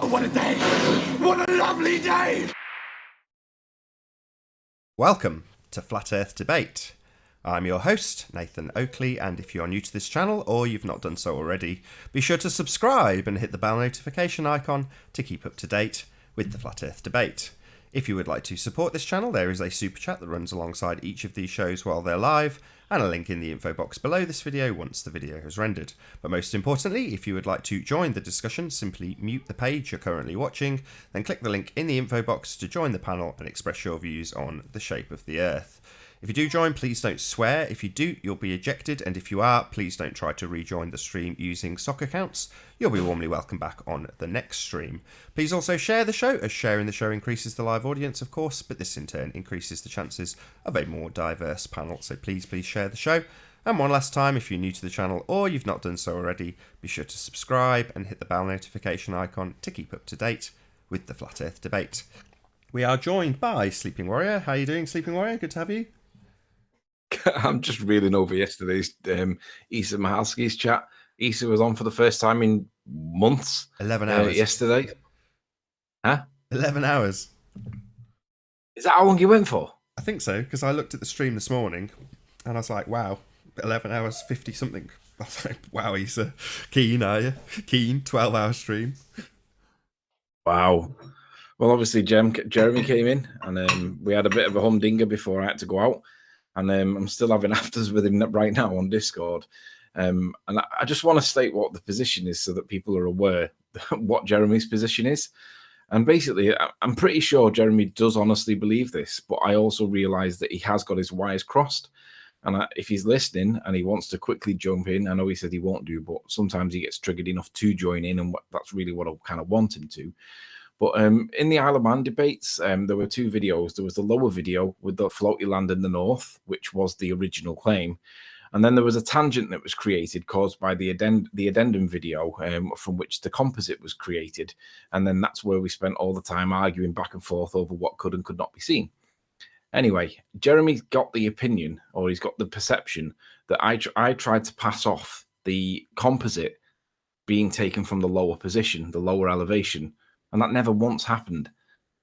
Oh, what a day! What a lovely day! Welcome to Flat Earth Debate. I'm your host, Nathan Oakley, and if you are new to this channel or you've not done so already, be sure to subscribe and hit the bell notification icon to keep up to date with the Flat Earth Debate. If you would like to support this channel, there is a super chat that runs alongside each of these shows while they're live, and a link in the info box below this video once the video has rendered. But most importantly, if you would like to join the discussion, simply mute the page you're currently watching, then click the link in the info box to join the panel and express your views on the shape of the Earth. If you do join, please don't swear. If you do, you'll be ejected, and if you are, please don't try to rejoin the stream using sock accounts. You'll be warmly welcome back on the next stream. Please also share the show, as sharing the show increases the live audience, of course, but this in turn increases the chances of a more diverse panel. So please share the show. And one last time, if you're new to the channel or you've not done so already, be sure to subscribe and hit the bell notification icon to keep up to date with the Flat Earth Debate. We are joined by Sleeping Warrior. How are you doing, Sleeping Warrior? Good to have you. I'm just reeling over yesterday's Issa Mahalski's chat. Issa was on for the first time in months. 11 hours. Yesterday. Huh? 11 hours. Is that how long you went for? I think so, because I looked at the stream this morning and I was like, wow, 11 hours, 50 something. I was like, wow, Issa, keen, are you? Keen, 12-hour stream. Wow. Well, obviously, Jeremy came in and we had a bit of a humdinger before I had to go out. And I'm still having afters with him right now on Discord. And I just want to state what the position is so that people are aware what Jeremy's position is. And basically, I'm pretty sure Jeremy does honestly believe this, but I also realize that he has got his wires crossed. And if he's listening and he wants to quickly jump in, I know he said he won't do, but sometimes he gets triggered enough to join in, and that's really what I kind of want him to. But in the Isle of Man debates, there were two videos. There was the lower video with the floaty land in the north, which was the original claim. And then there was a tangent that was created caused by the addendum video from which the composite was created. And then that's where we spent all the time arguing back and forth over what could and could not be seen. Anyway, Jeremy's got the opinion, or he's got the perception, that I tried to pass off the composite being taken from the lower position, the lower elevation. And that never once happened.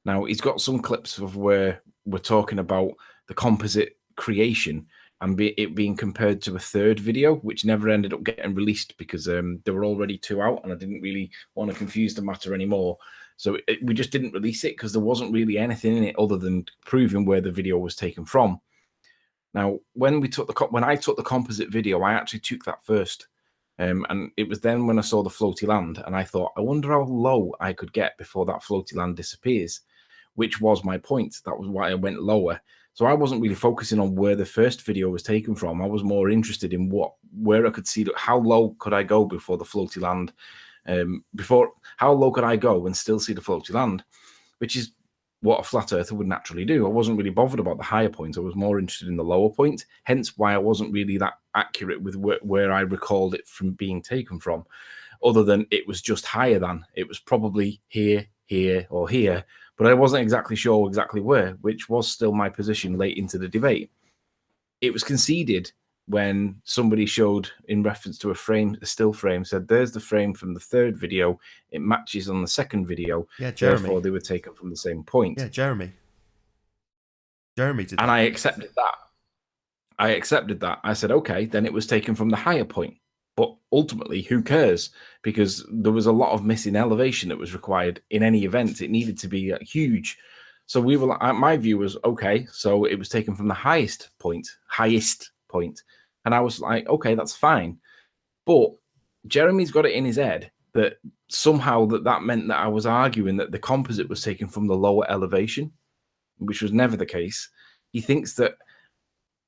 Now, he's got some clips of where we're talking about the composite creation and it being compared to a third video, which never ended up getting released because there were already two out and I didn't really want to confuse the matter anymore. So we just didn't release it because there wasn't really anything in it other than proving where the video was taken from. Now, when I took the composite video, I actually took that first. And it was then when I saw the floaty land and I thought, I wonder how low I could get before that floaty land disappears, which was my point. That was why I went lower. So I wasn't really focusing on where the first video was taken from. I was more interested in where I could see how low could I go before the floaty land, how low could I go and still see the floaty land, which is what a flat earther would naturally do. I wasn't really bothered about the higher point. I was more interested in the lower point, hence why I wasn't really that accurate with where I recalled it from being taken from, other than it was just higher than. It was probably here, or here, but I wasn't exactly sure exactly where, which was still my position late into the debate. It was conceded when somebody showed, in reference to a still frame, said, there's the frame from the third video. It matches on the second video. Yeah, Jeremy. Therefore, they were taken from the same point. Yeah, Jeremy. Jeremy did that. And I accepted that. I said, okay, then it was taken from the higher point. But ultimately, who cares? Because there was a lot of missing elevation that was required in any event. It needed to be huge. So my view was, okay, so it was taken from the highest point. And I was like, okay, that's fine. But Jeremy's got it in his head that somehow that meant that I was arguing that the composite was taken from the lower elevation, which was never the case. He thinks that,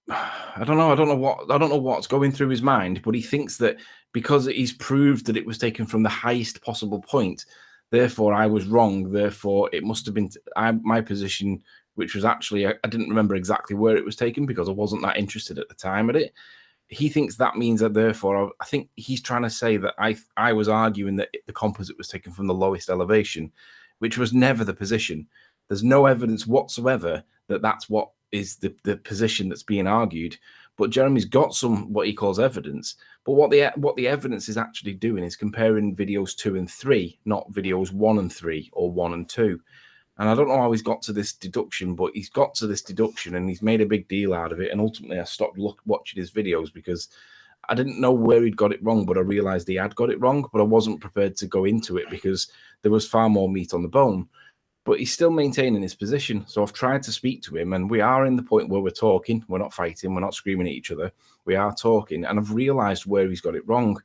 I don't know what's going through his mind, but he thinks that because he's proved that it was taken from the highest possible point, therefore I was wrong. Therefore, it must have been my position, which was actually, I didn't remember exactly where it was taken because I wasn't that interested at the time at it. He thinks that means that therefore, I think he's trying to say that I was arguing that the composite was taken from the lowest elevation, which was never the position. There's no evidence whatsoever that that's what is the position that's being argued. but Jeremy's got some what he calls evidence. But what the evidence is actually doing is comparing videos 2 and 3, not videos 1 and 3 or 1 and 2. And I don't know how he's got to this deduction, but he's got to this deduction and he's made a big deal out of it. And ultimately, I stopped watching his videos because I didn't know where he'd got it wrong, but I realized he had got it wrong. But I wasn't prepared to go into it because there was far more meat on the bone. But he's still maintaining his position. So I've tried to speak to him, and we are in the point where we're talking. We're not fighting. We're not screaming at each other. We are talking, and I've realized where he's got it wrong.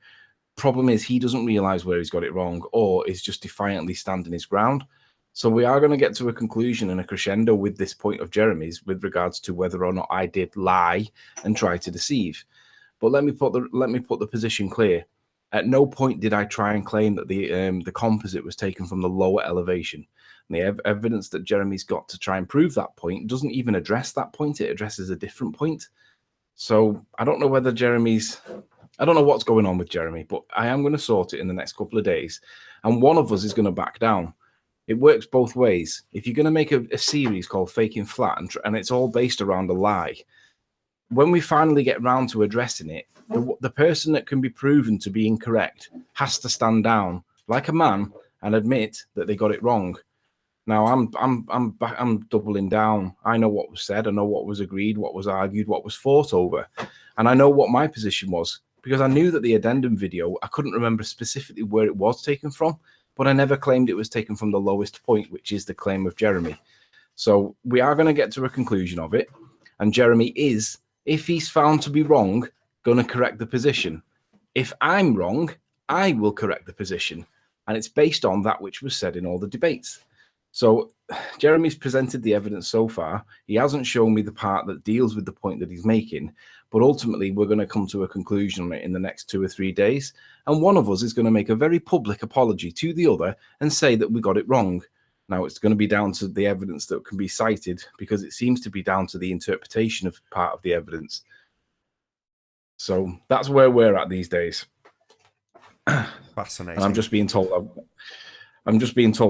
Problem is, he doesn't realize where he's got it wrong, or is just defiantly standing his ground. So we are going to get to a conclusion and a crescendo with this point of Jeremy's with regards to whether or not I did lie and try to deceive. But let me put the position clear. At no point did I try and claim that the composite was taken from the lower elevation. And the evidence that Jeremy's got to try and prove that point doesn't even address that point. It addresses a different point. So I don't know whether I don't know what's going on with Jeremy, but I am going to sort it in the next couple of days. And one of us is going to back down. It works both ways. If you're going to make a series called Faking Flat and it's all based around a lie, when we finally get round to addressing it, the person that can be proven to be incorrect has to stand down like a man and admit that they got it wrong. Now I'm doubling down. I know what was said. I know what was agreed, what was argued, what was fought over, and I know what my position was because I knew that the addendum video. I couldn't remember specifically where it was taken from, but I never claimed it was taken from the lowest point, which is the claim of Jeremy. So we are going to get to a conclusion of it, and Jeremy is, if he's found to be wrong, going to correct the position. If I'm wrong, I will correct the position, and it's based on that which was said in all the debates. So Jeremy's presented the evidence so far. He hasn't shown me the part that deals with the point that he's making, but ultimately we're going to come to a conclusion on it in the next 2 or 3 days. And one of us is going to make a very public apology to the other and say that we got it wrong. Now it's going to be down to the evidence that can be cited because it seems to be down to the interpretation of part of the evidence. So that's where we're at these days. Fascinating. And I'm just being told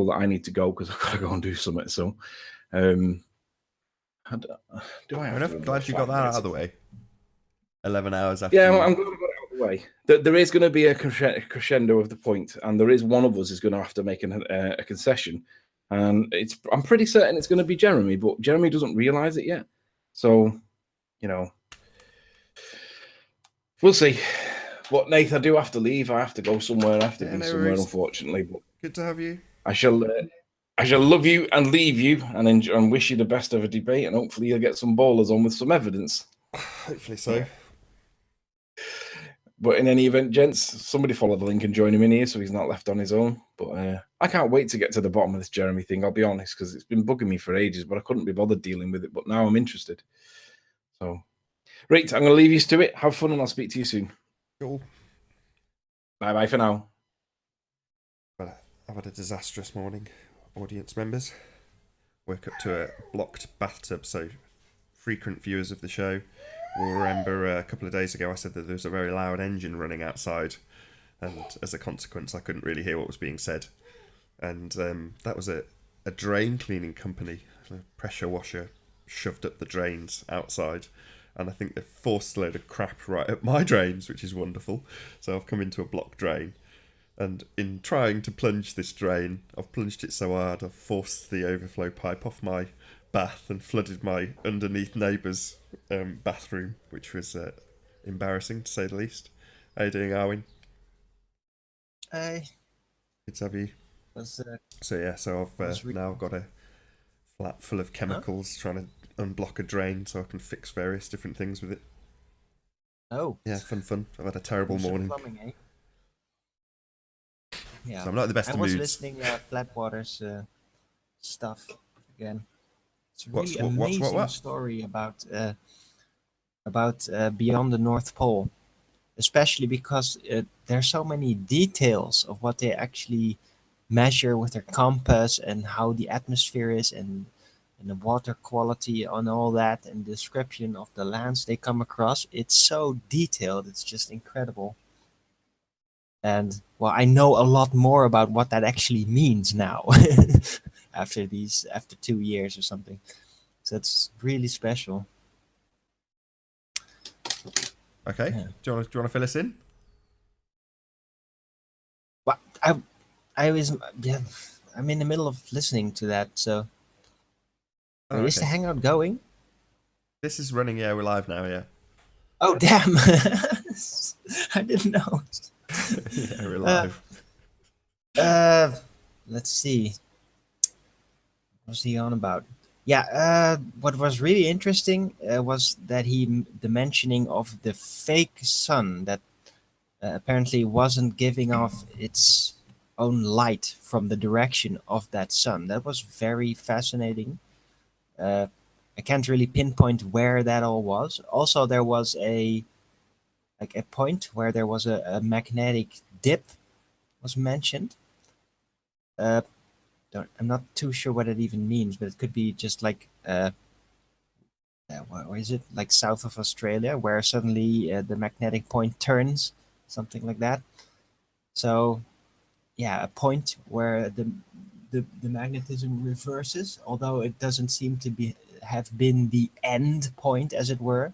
that I need to go because I've got to go and do something. So, do I have I'm glad you got that out of the way. 11 hours after. Yeah, I'm glad I got it out of the way. There is going to be a crescendo of the point, and there is one of us is going to have to make a concession. And I'm pretty certain it's going to be Jeremy, but Jeremy doesn't realize it yet. So, we'll see. But Nathan, I do have to leave. I have to go somewhere. I have to be somewhere, unfortunately. But good to have you. I shall love you and leave you and wish you the best of a debate. And hopefully you'll get some ballers on with some evidence. Hopefully so. But in any event, gents, somebody follow the link and join him in here so he's not left on his own. But I can't wait to get to the bottom of this Jeremy thing, I'll be honest, because it's been bugging me for ages, but I couldn't be bothered dealing with it. But now I'm interested. So, right, I'm going to leave you to it. Have fun and I'll speak to you soon. Cool. Bye-bye for now. Well, I've had a disastrous morning, audience members. Woke up to a blocked bathtub, so frequent viewers of the show will remember a couple of days ago I said that there was a very loud engine running outside, and as a consequence I couldn't really hear what was being said. And that was a drain cleaning company. A pressure washer shoved up the drains outside, and I think they've forced a load of crap right up my drains, which is wonderful. So I've come into a blocked drain, and in trying to plunge this drain, I've plunged it so hard I've forced the overflow pipe off my bath and flooded my underneath neighbour's bathroom, which was embarrassing to say the least. How you doing, Arwin? Hey. Good to have you. So I've now got a flat full of chemicals trying to unblock a drain so I can fix various different things with it. Oh. Yeah, fun. I've had a terrible morning. Plumbing, eh? Yeah. So I'm not in the best of moods. I was listening Flatwater's stuff again. It's a really amazing story about beyond the North Pole, especially because there's so many details of what they actually measure with their compass and how the atmosphere is and the water quality and all that and description of the lands they come across. It's so detailed. It's just incredible. And well, I know a lot more about what that actually means now after 2 years or something. So it's really special. Okay. Yeah. Do you want to fill us in? But I was yeah, I'm in the middle of listening to that. So Oh, wait, is the okay. hangout going? This is running. Yeah, we're live now. Yeah. Oh damn! I didn't know. Yeah, we're Uh, live. let's see. What was he on about? Yeah. What was really interesting was that the mentioning of the fake sun that apparently wasn't giving off its own light from the direction of that sun. That was very fascinating. Uh, I can't really pinpoint where that all was. Also, there was a point where there was a magnetic dip was mentioned. Uh, I'm not too sure what it even means, but it could be just like where is it? Like south of Australia, where suddenly the magnetic point turns, something like that. So yeah, a point where the magnetism reverses, although it doesn't seem to be have been the end point, as it were,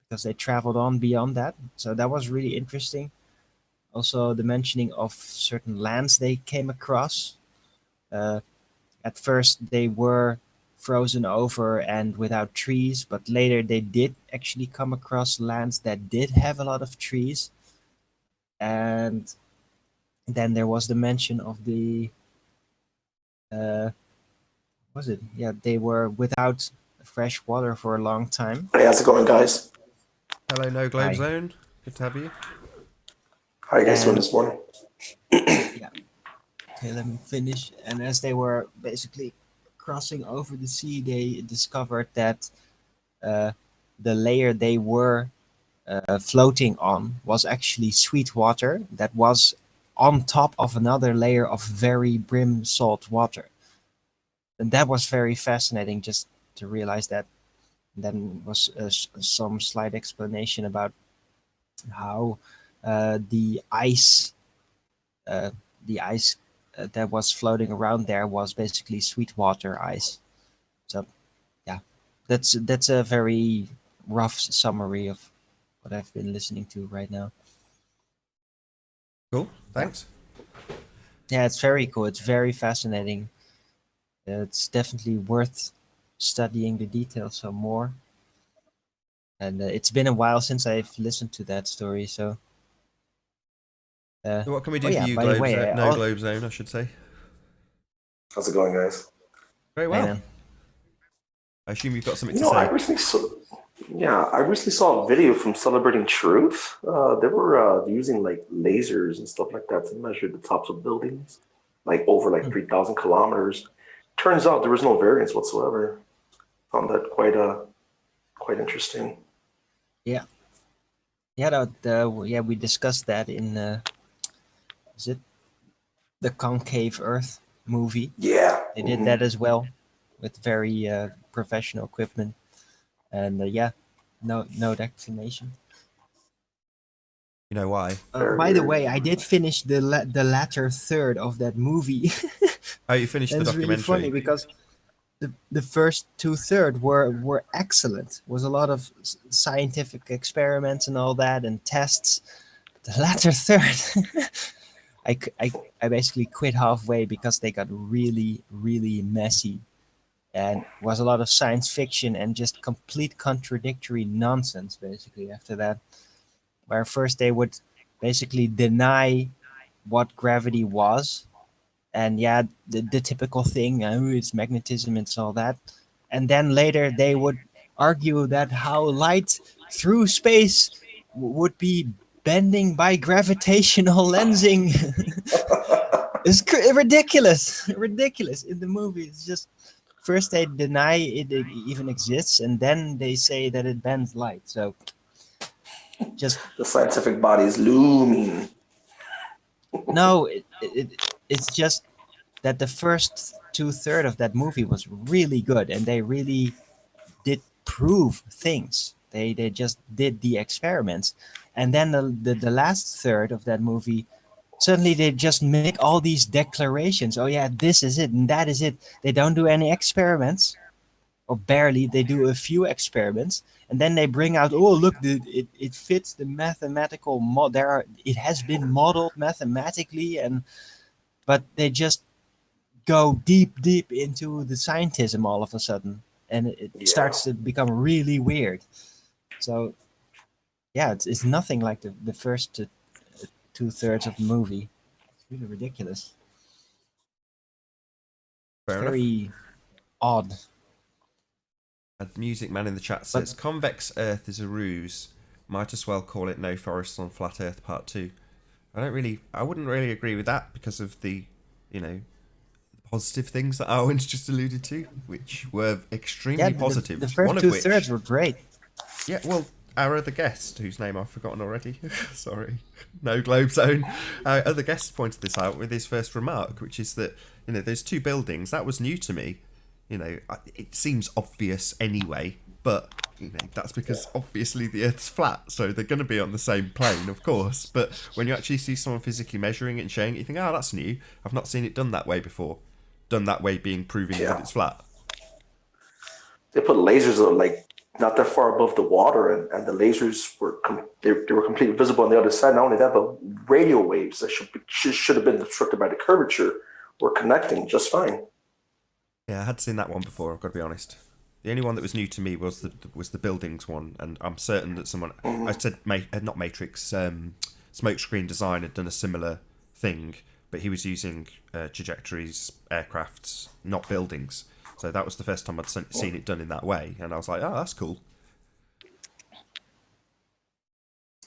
because they traveled on beyond that. So that was really interesting. Also, the mentioning of certain lands they came across. Uh, at first, they were frozen over and without trees, but later they did actually come across lands that did have a lot of trees. And then there was the mention of the uh, was it? Yeah, they were without fresh water for a long time. Hey, how's it going, guys? Hello, No Globe Hi. Zone. Good to have you. How are you guys doing And this morning? yeah, okay, let me finish. And as they were basically crossing over the sea, they discovered that uh, the layer they were floating on was actually sweet water that was on top of another layer of very brim salt water. And that was very fascinating just to realize that. And then was some slight explanation about how the ice, uh, the ice that was floating around there was basically sweetwater ice. So yeah, that's a very rough summary of what I've been listening to right now. Cool. Yeah, Thanks. yeah, it's very cool. It's very fascinating. It's definitely worth studying the details some more. And it's been a while since I've listened to that story. So, So what can we oh do for yeah, you, by the way, No Globe Zone, I should say. How's it going, guys? Very hey well. man, I assume you've got something You to know, say. I recently saw a video from Celebrating Truth. They were using like lasers and stuff like that to measure the tops of buildings, like over like Hmm. 3,000 kilometers. Turns out there was no variance whatsoever. Found that quite interesting. Yeah, yeah, yeah, we discussed that in is it the Concave Earth movie? Yeah. They did that as well with very professional equipment, and yeah, no explanation. You know why? Very By the weird. way, I did finish the latter third of that movie. Oh, you finished the That's really funny documentary. because the first two-third were excellent. Was a lot of scientific experiments and all that and tests. The latter third, I basically quit halfway because they got really messy and was a lot of science fiction and just complete contradictory nonsense basically after that, where first they would basically deny what gravity was, and yeah, the typical thing, it's magnetism and all that, and then later they would argue that how light through space would be bending by gravitational lensing. It's ridiculous, ridiculous in the movie. It's just first they deny it even exists, and then they say that it bends light. So just The scientific body is looming. no, it's just that the first two-third of that movie was really good, and they really did prove things. They just did the experiments, and then the last third of that movie, suddenly they just make all these declarations. Oh yeah, this is it and that is it. They don't do any experiments. or barely. They do a few experiments, and then they bring out, oh look, it fits the mathematical it has been modeled mathematically, and but they just go deep into the scientism all of a sudden, and it Yeah. starts to become really weird. So yeah, it's nothing like the first 2/3 of the movie. It's really ridiculous. It's Fair enough. very odd. A Music Man in the chat But says convex Earth is a ruse. Might as well call it No Forest on Flat Earth Part 2. I wouldn't really agree with that because of the, positive things that Arwen's just alluded to, which were yeah, extremely positive. the first One of 2/3 which, were great. yeah, well, our other guest, whose name I've forgotten already, sorry, no Globe Zone, our other guest pointed this out with his first remark, which is that, those two buildings, that was new to me. It seems obvious anyway, but that's because obviously the Earth's flat, so they're going to be on the same plane, of course. But when you actually see someone physically measuring it and showing it, you think, oh, that's new. I've not seen it done that way before. Done that way being proving that it's flat. They put lasers like not that far above the water, and the lasers were they were completely visible on the other side. Not only that, but radio waves that should have been obstructed by the curvature were connecting just fine. Yeah, I had seen that one before. I've got to be honest. The only one that was new to me was the buildings one, and I'm certain that someone I said not Matrix, Smokescreen Design had done a similar thing, but he was using trajectories, aircrafts, not buildings. So that was the first time I'd seen it done in that way, and I was like, oh, that's cool.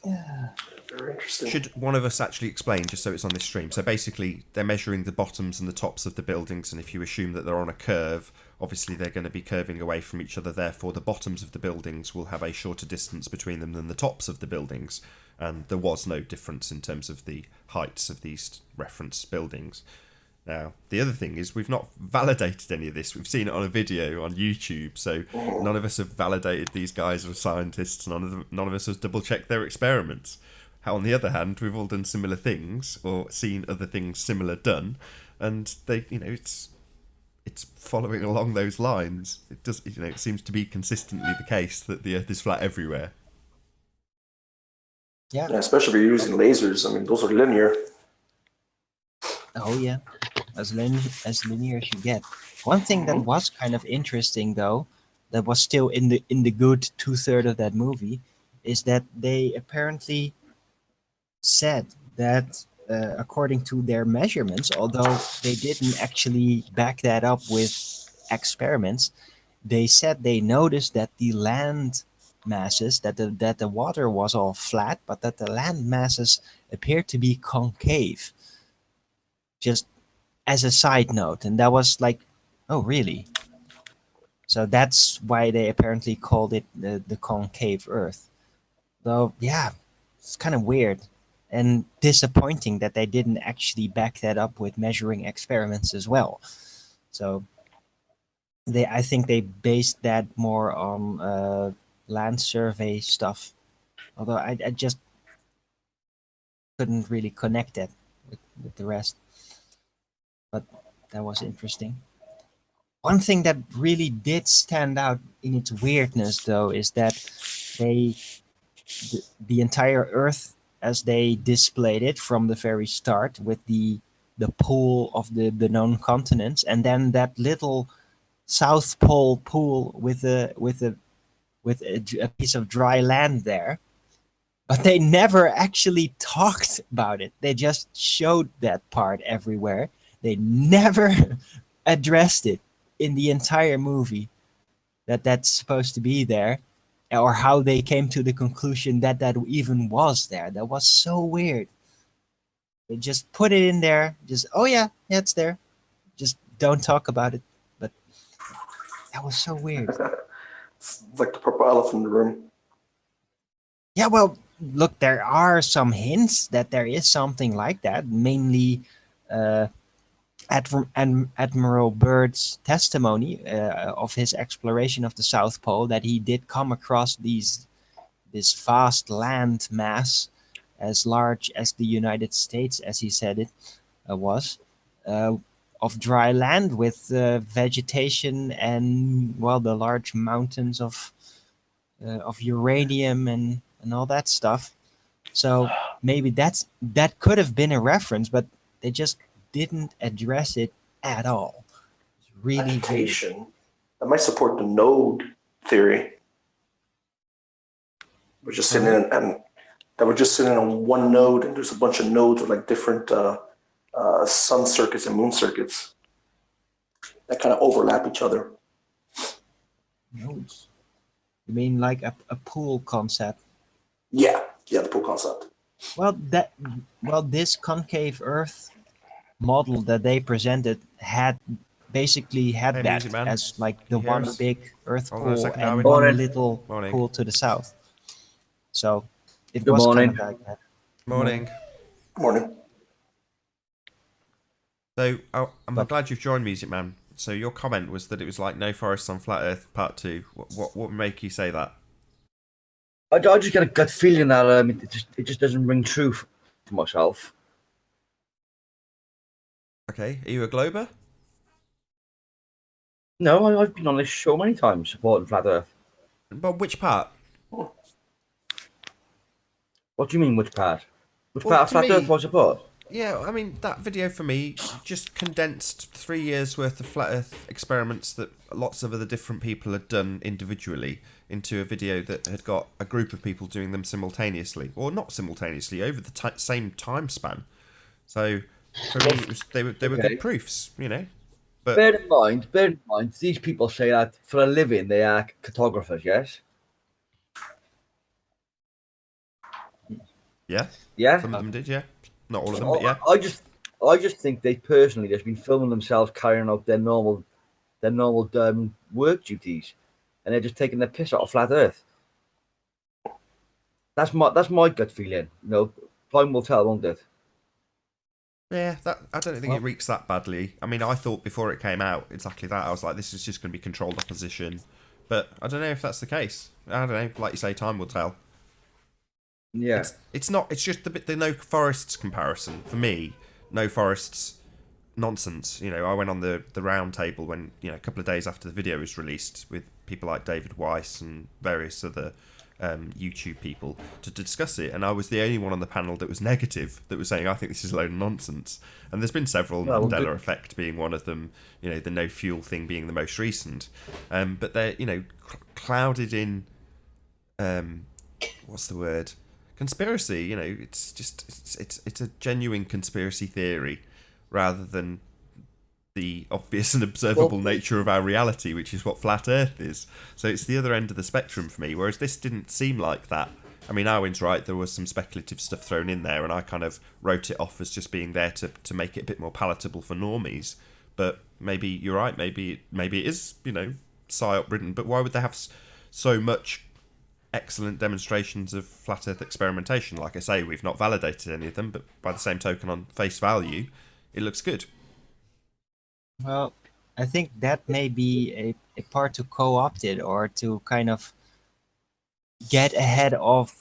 Very interesting. Should one of us actually explain, just so it's on this stream? So basically, they're measuring the bottoms and the tops of the buildings, and if you assume that they're on a curve, obviously they're going to be curving away from each other. Therefore, the bottoms of the buildings will have a shorter distance between them than the tops of the buildings. And there was no difference in terms of the heights of these reference buildings. Now, the other thing is we've not validated any of this. We've seen it on a video on YouTube, so none of us have validated these guys as scientists. None of us has double-checked their experiments. On the other hand, we've all done similar things or seen other things similar done, and they, it's following along those lines. It does, it seems to be consistently the case that the Earth is flat everywhere. Yeah, especially if you're using lasers. I mean, those are linear. Oh yeah, as linear as you get. One thing that was kind of interesting though, that was still in the good 2/3 of that movie, is that they apparently said that according to their measurements, although they didn't actually back that up with experiments, they said they noticed that the land masses, that the water was all flat, but that the land masses appeared to be concave. Just as a side note, and that was like, oh really? So that's why they apparently called it the concave Earth. Though yeah, it's kind of weird and disappointing that they didn't actually back that up with measuring experiments as well. So I think they based that more on land survey stuff. Although I just couldn't really connect that with the rest. But that was interesting. One thing that really did stand out in its weirdness, though, is that the entire Earth, as they displayed it from the very start, with the pool of the known continents, and then that little South Pole pool with a piece of dry land there, but they never actually talked about it. They just showed that part everywhere. They never addressed it in the entire movie, that that's supposed to be there, or how they came to the conclusion that that even was there. That was so weird. They just put it in there, just, oh yeah, it's there. Just don't talk about it. But that was so weird. It's like the purple elephant in the room. Yeah, well, look, there are some hints that there is something like that, mainly Admiral Byrd's testimony of his exploration of the South Pole, that he did come across this vast land mass as large as the United States, as he said it was. of dry land with vegetation and well the large mountains of uranium and all that stuff. So maybe that could have been a reference, but they just didn't address it at all. It's really weird. Vegetation. I might support the node theory. We're just sitting in, and that we're just sitting on one node, and there's a bunch of nodes with like different sun circuits and moon circuits that kind of overlap each other. Nodes. You mean like a pool concept? Yeah, the pool concept. Well, this concave Earth model that they presented basically had Hey, that Music Man. as like Can the you hear one us? big Earth Hold on a pool second, and Darwin. one Morning. little Morning. pool to the south. So it Good was morning. kind of like that. Morning. Morning. So I'm But- glad you've joined, Music Man. So your comment was that it was like no forests on flat Earth Part 2. What would make you say that? I just get a gut feeling that it just doesn't ring true to myself. Okay, are you a Glober? No, I've been on this show many times supporting Flat Earth. But which part? What do you mean, which part? Which Well, part of to Flat me- Earth was support? Yeah, I mean, that video for me just condensed 3 years worth of flat Earth experiments that lots of other different people had done individually into a video that had got a group of people doing them simultaneously, or not simultaneously, over the same time span. So for me, they were Okay. good proofs, you know. But Bear in mind, these people say that for a living they are cartographers, yes? yeah, Yeah? some of them did, yeah, not all of them, but yeah. I just think they personally just been filming themselves carrying out their normal work duties, and they're just taking their piss out of Flat Earth. That's my gut feeling. You know, time will tell, won't it? Yeah, I don't think it reeks that badly. I mean, I thought before it came out exactly that. I was like, this is just going to be controlled opposition. But I don't know if that's the case. I don't know. Like you say, time will tell. Yeah. It's not. It's just the no forests comparison for me. No forests nonsense. You know, I went on the round table when a couple of days after the video was released with people like David Weiss and various other YouTube people to discuss it, and I was the only one on the panel that was negative, that was saying I think this is a load of nonsense. And there's been several, Mandela effect being one of them, the no fuel thing being the most recent, but they're clouded in what's the word, conspiracy. It's just it's a genuine conspiracy theory rather than the obvious and observable nature of our reality, which is what flat Earth is. So it's the other end of the spectrum for me, whereas this didn't seem like that. I mean, Arwen's right, there was some speculative stuff thrown in there, and I kind of wrote it off as just being there to make it a bit more palatable for normies. But maybe you're right, maybe it is, psyop ridden, but why would they have so much excellent demonstrations of flat Earth experimentation? Like I say, we've not validated any of them, but by the same token, on face value, it looks good. Well, I think that may be a part to co-opt it or to kind of get ahead of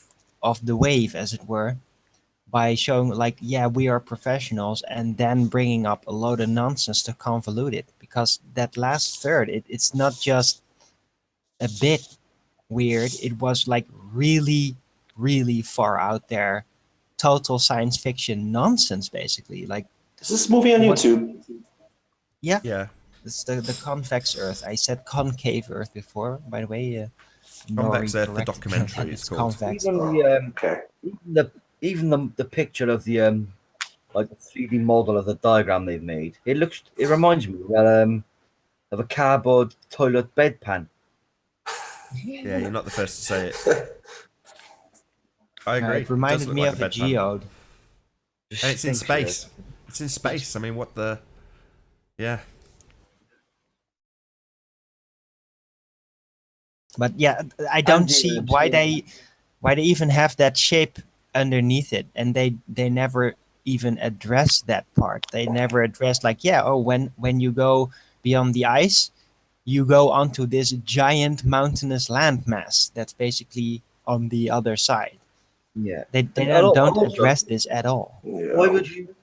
the wave, as it were, by showing like, yeah, we are professionals, and then bringing up a load of nonsense to convolute it. Because that last third, it's not just a bit weird, it was like really, really far out there, total science fiction nonsense, basically. Like, Is this movie on What- YouTube? Yeah. it's the convex Earth. I said concave Earth before, by the way. Convex Nori Earth, the corrected me on documentary, that. it's It's called. convex. Okay. Even the picture of the like the 3D model of the diagram they've made, it reminds me of a cardboard toilet bedpan. Yeah, you're not the first to say it. I agree. It does reminded look me like of a bedpan. geode. And it's in Stinks, space. It's in space. I mean, what the... Yeah. But yeah, I don't And the, see why they even have that shape underneath it, and they never even address that part. They never address like, yeah, oh, when you go beyond the ice, you go onto this giant mountainous landmass that's basically on the other side. Yeah. They And don't also, address this at all. why Yeah. would you?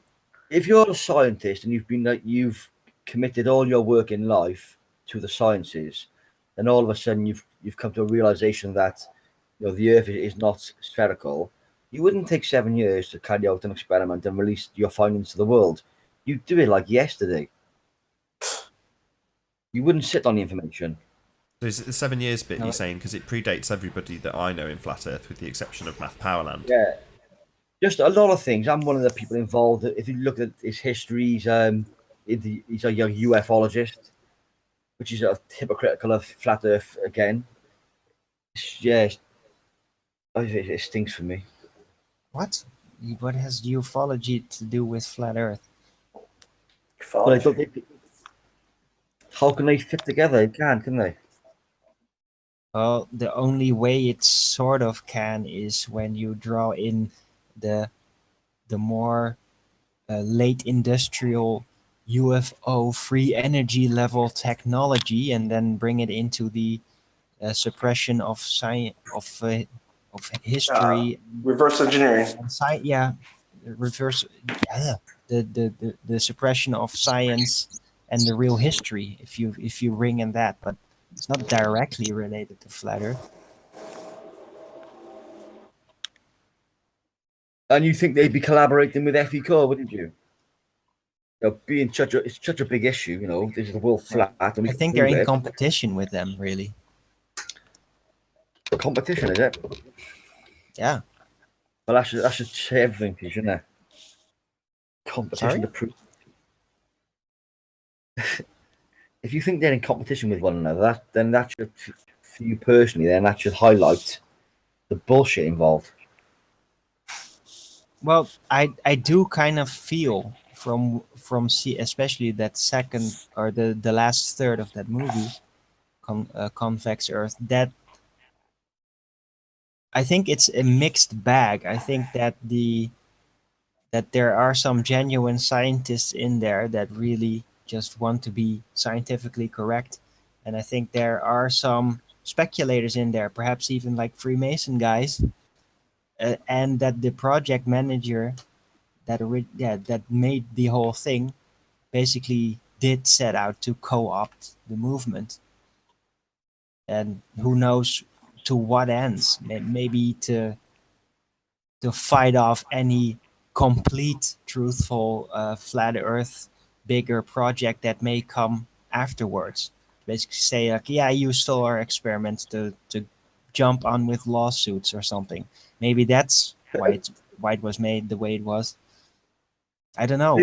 If you're a scientist and you've committed all your work in life to the sciences, then all of a sudden you've come to a realization that the Earth is not spherical. You wouldn't take 7 years to carry out an experiment and release your findings to the world. You'd do it like yesterday. You wouldn't sit on the information. So is it the 7 years bit No. you're saying? Because it predates everybody that I know in Flat Earth, with the exception of Math Powerland. Yeah, just a lot of things. I'm one of the people involved. If you look at his history, he's a young ufologist, which is hypocritical of flat Earth again. Yeah, it stinks for me. What? What has ufology to do with flat Earth? But I don't think, how can they fit together? They can't, can they? Well, the only way it sort of can is when you draw in the more late industrial UFO free energy level technology, and then bring it into the suppression of science of history Reverse engineering. and reverse the suppression of science and the real history, if you bring in that, but it's not directly related to flat Earth. And you think they'd be collaborating with FE wouldn't you? Being it's such a big issue. This is the world flat. And we I can think they're prove in it. competition with them, really. Competition, is it? Yeah. Well, that should say everything to you, shouldn't it? Competition Sorry? to prove. If you think they're in competition with one another, then that should, for you personally, then that should highlight the bullshit involved. Well, I do kind of feel from especially that second or the last third of that movie, Convex Earth, that I think it's a mixed bag. I think that there are some genuine scientists in there that really just want to be scientifically correct, and I think there are some speculators in there, perhaps even like Freemason guys, and that the project manager that made the whole thing basically did set out to co-opt the movement, and who knows to what ends. Maybe to fight off any complete truthful flat earth bigger project that may come afterwards. Basically say like, yeah, you stole our experiments to jump on with lawsuits or something. Maybe that's why it was made the way it was. I don't know.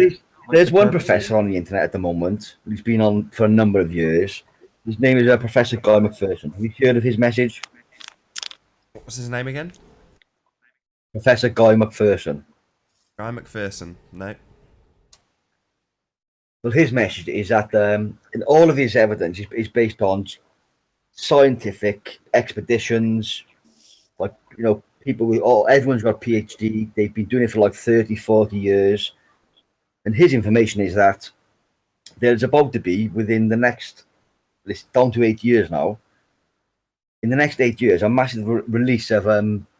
There's the one purpose? professor on the internet at the moment who's been on for a number of years. His name is Professor Guy McPherson. Have you heard of his message? What was his name again? Professor Guy McPherson. Guy McPherson. No. Well, his message is that in all of his evidence is based on scientific expeditions, like, people everyone's got a PhD. They've been doing it for like 30, 40 years. And his information is that there's about to be, within the next, it's down to 8 years now, in the next 8 years, a massive release of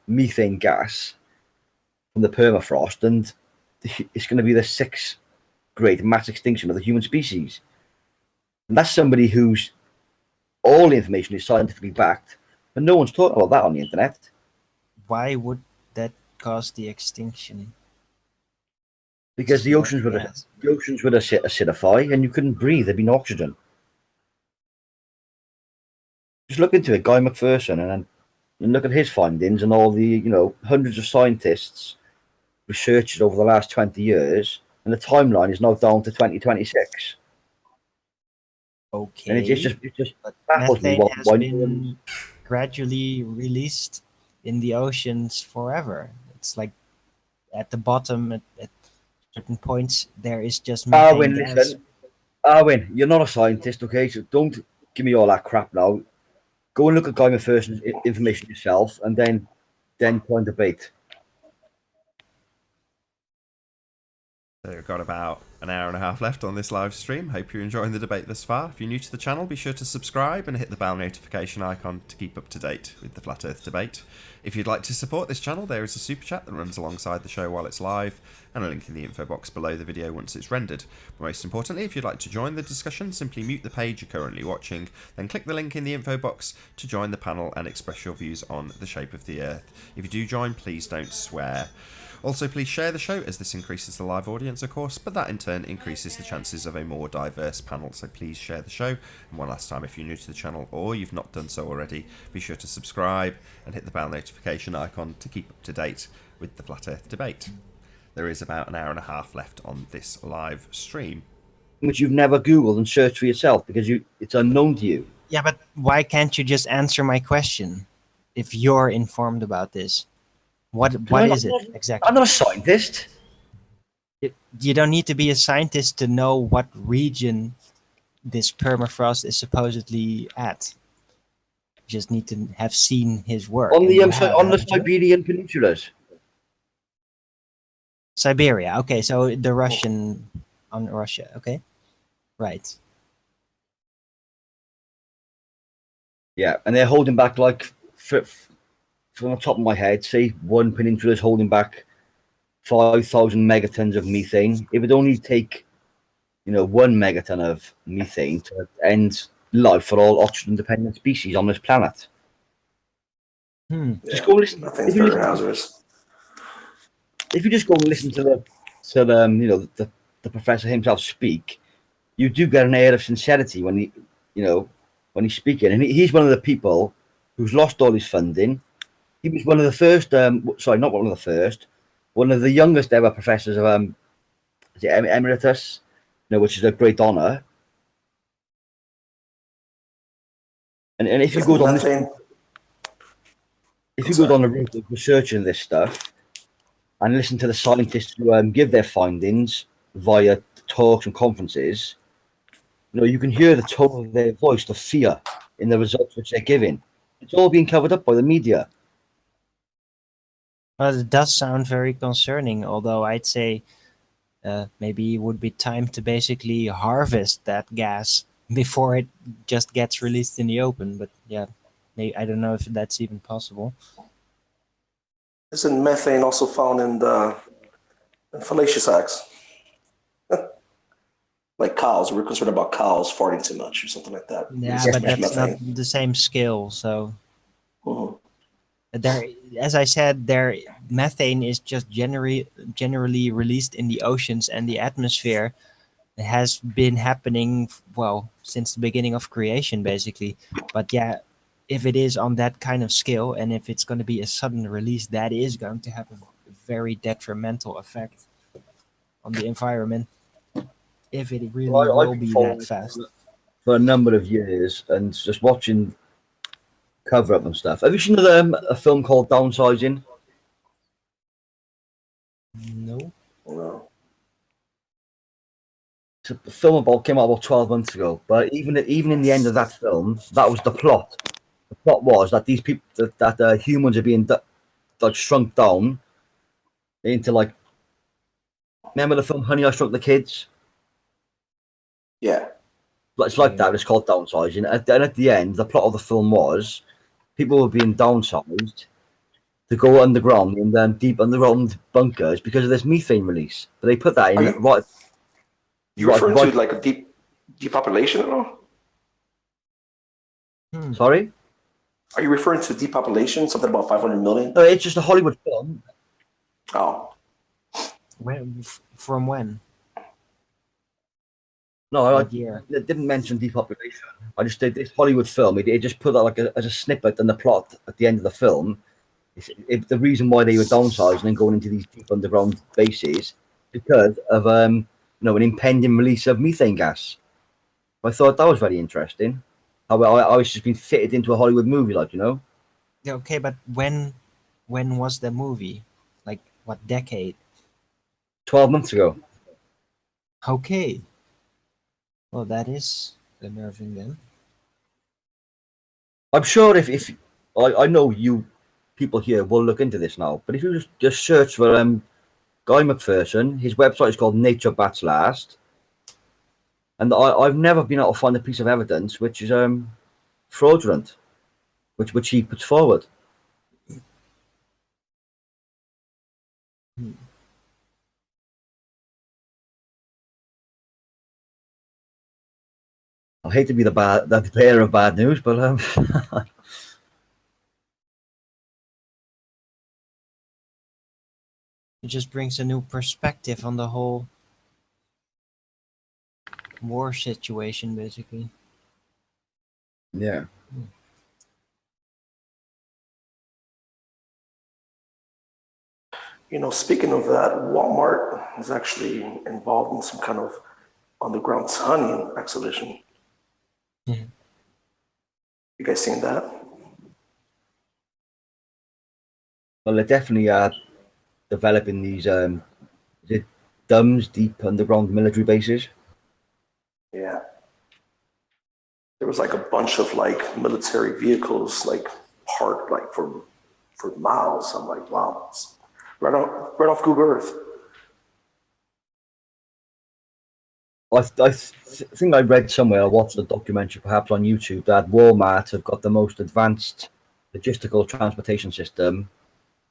methane gas from the permafrost, and it's going to be the sixth great mass extinction of the human species. And that's somebody who's all the information is scientifically backed, but no one's talking about that on the internet. Why would that cause the extinction? Because the oceans would acidify, and you couldn't breathe. There'd be no oxygen. Just look into it, Guy McPherson, and look at his findings and all the hundreds of scientists, researchers over the last 20 years, and the timeline is now down to 2026. Okay. And it just But baffles me methane has why been gradually released in the oceans forever. It's like at the bottom, at certain points, there is just methane Arwin, gas. listen. Arwin, you're not a scientist, okay? So don't give me all that crap now. Go and look at Guy McPherson's information yourself, and then try and debate. So we've got about an hour and a half left on this live stream. Hope you're enjoying the debate thus far. If you're new to the channel, be sure to subscribe and hit the bell notification icon to keep up to date with the Flat Earth debate. If you'd like to support this channel, there is a super chat that runs alongside the show while it's live, and a link in the info box below the video once it's rendered. But most importantly, if you'd like to join the discussion, simply mute the page you're currently watching, then click the link in the info box to join the panel and express your views on the shape of the Earth. If you do join, please don't swear. Also, please share the show, as this increases the live audience, of course, but that in turn increases the chances of a more diverse panel, so please share the show. And one last time, if you're new to the channel or you've not done so already, be sure to subscribe and hit the bell notification icon to keep up to date with the Flat Earth debate. There is about an hour and a half left on this live stream. Which you've never Googled and searched for yourself because it's unknown to you. Yeah, but why can't you just answer my question if you're informed about this? What is it exactly? I'm not a scientist. You don't need to be a scientist to know what region this permafrost is supposedly at. You just need to have seen his work. On and the you have, on the haven't you? Siberian peninsulas. Siberia. Okay, so the Russian on Russia. Okay, right. Yeah, and they're holding back like from the top of my head, say one peninsula is holding back 5,000 megatons of methane. It would only take, 1 megaton of methane to end life for all oxygen-dependent species on this planet. Just go listen. Nothing's very hazardous. If you just go and listen to the professor himself speak, you do get an air of sincerity when when he's speaking. And he's one of the people who's lost all his funding. He was one of the first, not one of the first, one of the youngest ever professors of emeritus, which is a great honor. And if you go down the route of researching this stuff and listen to the scientists who give their findings via talks and conferences, you can hear the tone of their voice, the fear in the results which they're giving. It's all being covered up by the media. Well, it does sound very concerning, although I'd say maybe it would be time to basically harvest that gas before it just gets released in the open. But yeah, I don't know if that's even possible. Isn't methane also found in fallacious acts? Like cows, we're concerned about cows farting too much or something like that. Yeah, but that's not the same scale. So there, as I said, methane is just generally released in the oceans and the atmosphere. It has been happening since the beginning of creation, basically. But yeah, if it is on that kind of scale, and if it's going to be a sudden release, that is going to have a very detrimental effect on the environment. If it really will be that fast. For a number of years, and just watching cover up and stuff. Have you seen a film called Downsizing? No. No. It's a film came out about 12 months ago. But even in the end of that film, that was the plot. The plot was that these people, that humans are being shrunk down into remember the film Honey, I Shrunk the Kids? Yeah. It's like that. It's called Downsizing. And at the end, the plot of the film was people were being downsized to go underground in then deep underground bunkers because of this methane release. But they put that in right. You referring to like a depopulation at all? Sorry? Are you referring to depopulation? Something about 500 million? No, it's just a Hollywood film. Oh. From when? No, I year? didn't mention depopulation. I just did this Hollywood film. It just put that as a snippet in the plot at the end of the film. The reason why they were downsizing and going into these deep underground bases because of an impending release of methane gas. I thought that was very interesting. How I was just being fitted into a Hollywood movie, Yeah, okay, but when was the movie? Like what decade? 12 months ago. Okay. Well, that is unnerving then. I'm sure if I know you people here will look into this now, but if you just search for Guy McPherson. His website is called Nature Bats Last, and I've never been able to find a piece of evidence which is fraudulent, which he puts forward. I hate to be the bearer of bad news, but It just brings a new perspective on the whole war situation, basically. yeah. Speaking of that, Walmart is actually involved in some kind of underground tunneling expedition. Mhm. You guys seen that? Well, they're definitely developing these is it DUMS, deep underground military bases. Yeah. There was like a bunch of like military vehicles like parked like for miles. I'm like, wow, it's right off Google Earth. I think I read somewhere, I watched a documentary perhaps on YouTube, that Walmart have got the most advanced logistical transportation system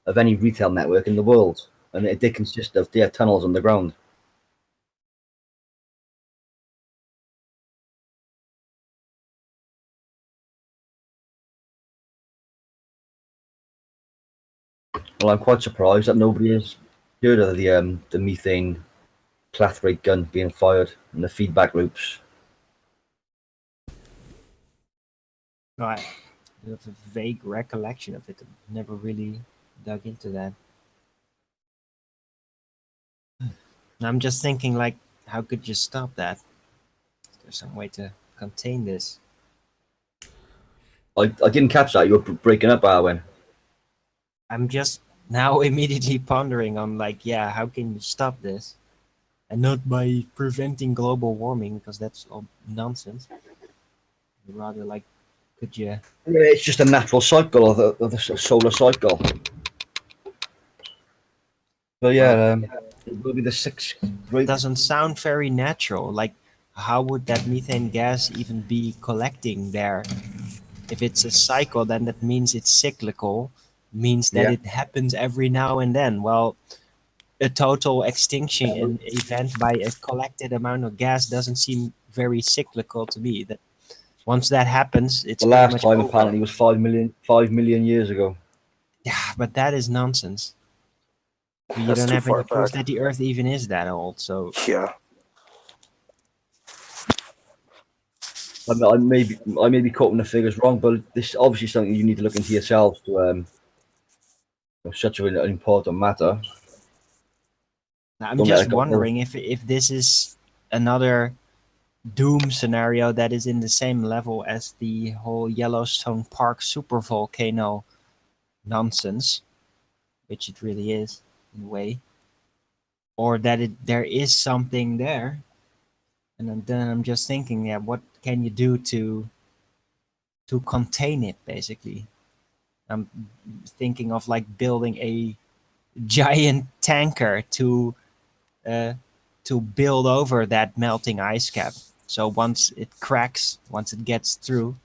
of any retail network in the world, and it did consist of their tunnels underground. Well, I'm quite surprised that nobody has heard of the methane clathrate gun being fired and the feedback loops. I have a vague recollection of it. I never really dug into that. And I'm just thinking, like, how could you stop that? Is there some way to contain this? I didn't catch that. You were breaking up, Arwen. I'm just now immediately pondering on, like, yeah, how can you stop this? And not by preventing global warming, because that's all nonsense. Rather, like, could you? It's just a natural cycle of the solar cycle. But Well, yeah, it will be the sixth great. doesn't sound very natural. Like, how would that methane gas even be collecting there? If it's a cycle, then that means it's cyclical, means that Yeah, it happens every now and then. Well, a total extinction in event by a collected amount of gas doesn't seem very cyclical to me. That once that happens, it's the pretty last much time over. apparently was 5 million years ago. Yeah, but that is nonsense. You That's don't too have any far proof back. that the Earth even is that old. So Yeah. I may be quoting the figures wrong, but this is obviously something you need to look into yourselves to such an important matter. I'm Don't let just it go. wondering if this is another doom scenario that is in the same level as the whole Yellowstone Park supervolcano nonsense, which it really is in a way, or that there is something there. And then I'm just thinking, yeah, what can you do to contain it? Basically, I'm thinking of like building a giant tanker uh, to build over that melting ice cap. So once it cracks, once it gets through,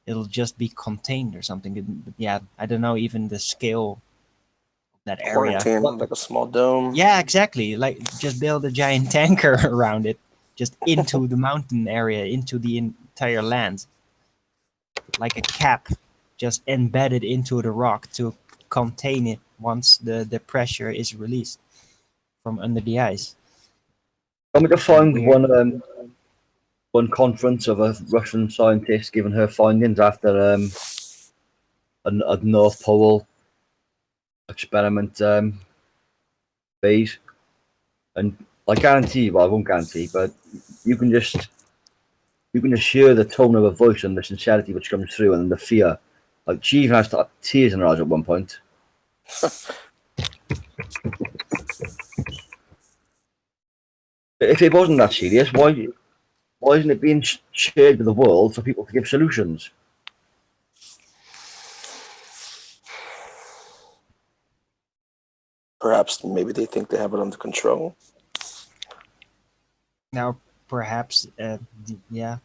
it'll just be contained or something. Yeah, I don't know even the scale of that area. Quarantine, like a small dome. Yeah, exactly. Like just build a giant tanker around it, just into the mountain area, into the entire land, like a cap, just embedded into the rock to contain it once the pressure is released from under the ice. I'm going to Kind of find weird. one conference of a Russian scientist giving her findings after a North Pole experiment phase, and I guarantee, well, I won't guarantee, but you can just hear the tone of her voice and the sincerity which comes through, and the fear. Like she even has tears in her eyes at one point. If it wasn't that serious, why isn't it being shared with the world for people to give solutions? Perhaps maybe they think they have it under control. Now, perhaps, yeah,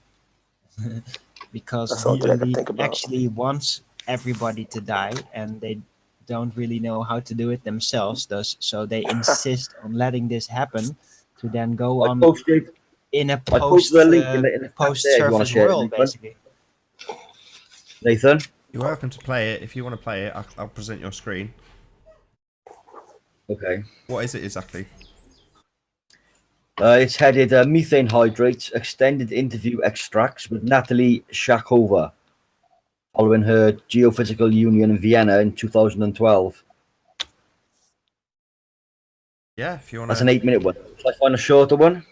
because That's the only the thing I could elite think about. actually wants everybody to die, and they don't really know how to do it themselves. Thus, so they insist on letting this happen to then go I on posted in a I posted a link in the chat post there if you want to surface share it, world, Nathan. basically. Nathan? You're welcome to play it. If you want to play it, I'll present your screen. Okay. What is it exactly? It's headed Methane Hydrates Extended Interview Extracts with Natalie Shakova following her geophysical union in Vienna in 2012. Yeah, if you want That's an to 8-minute one. Shall I find a shorter one?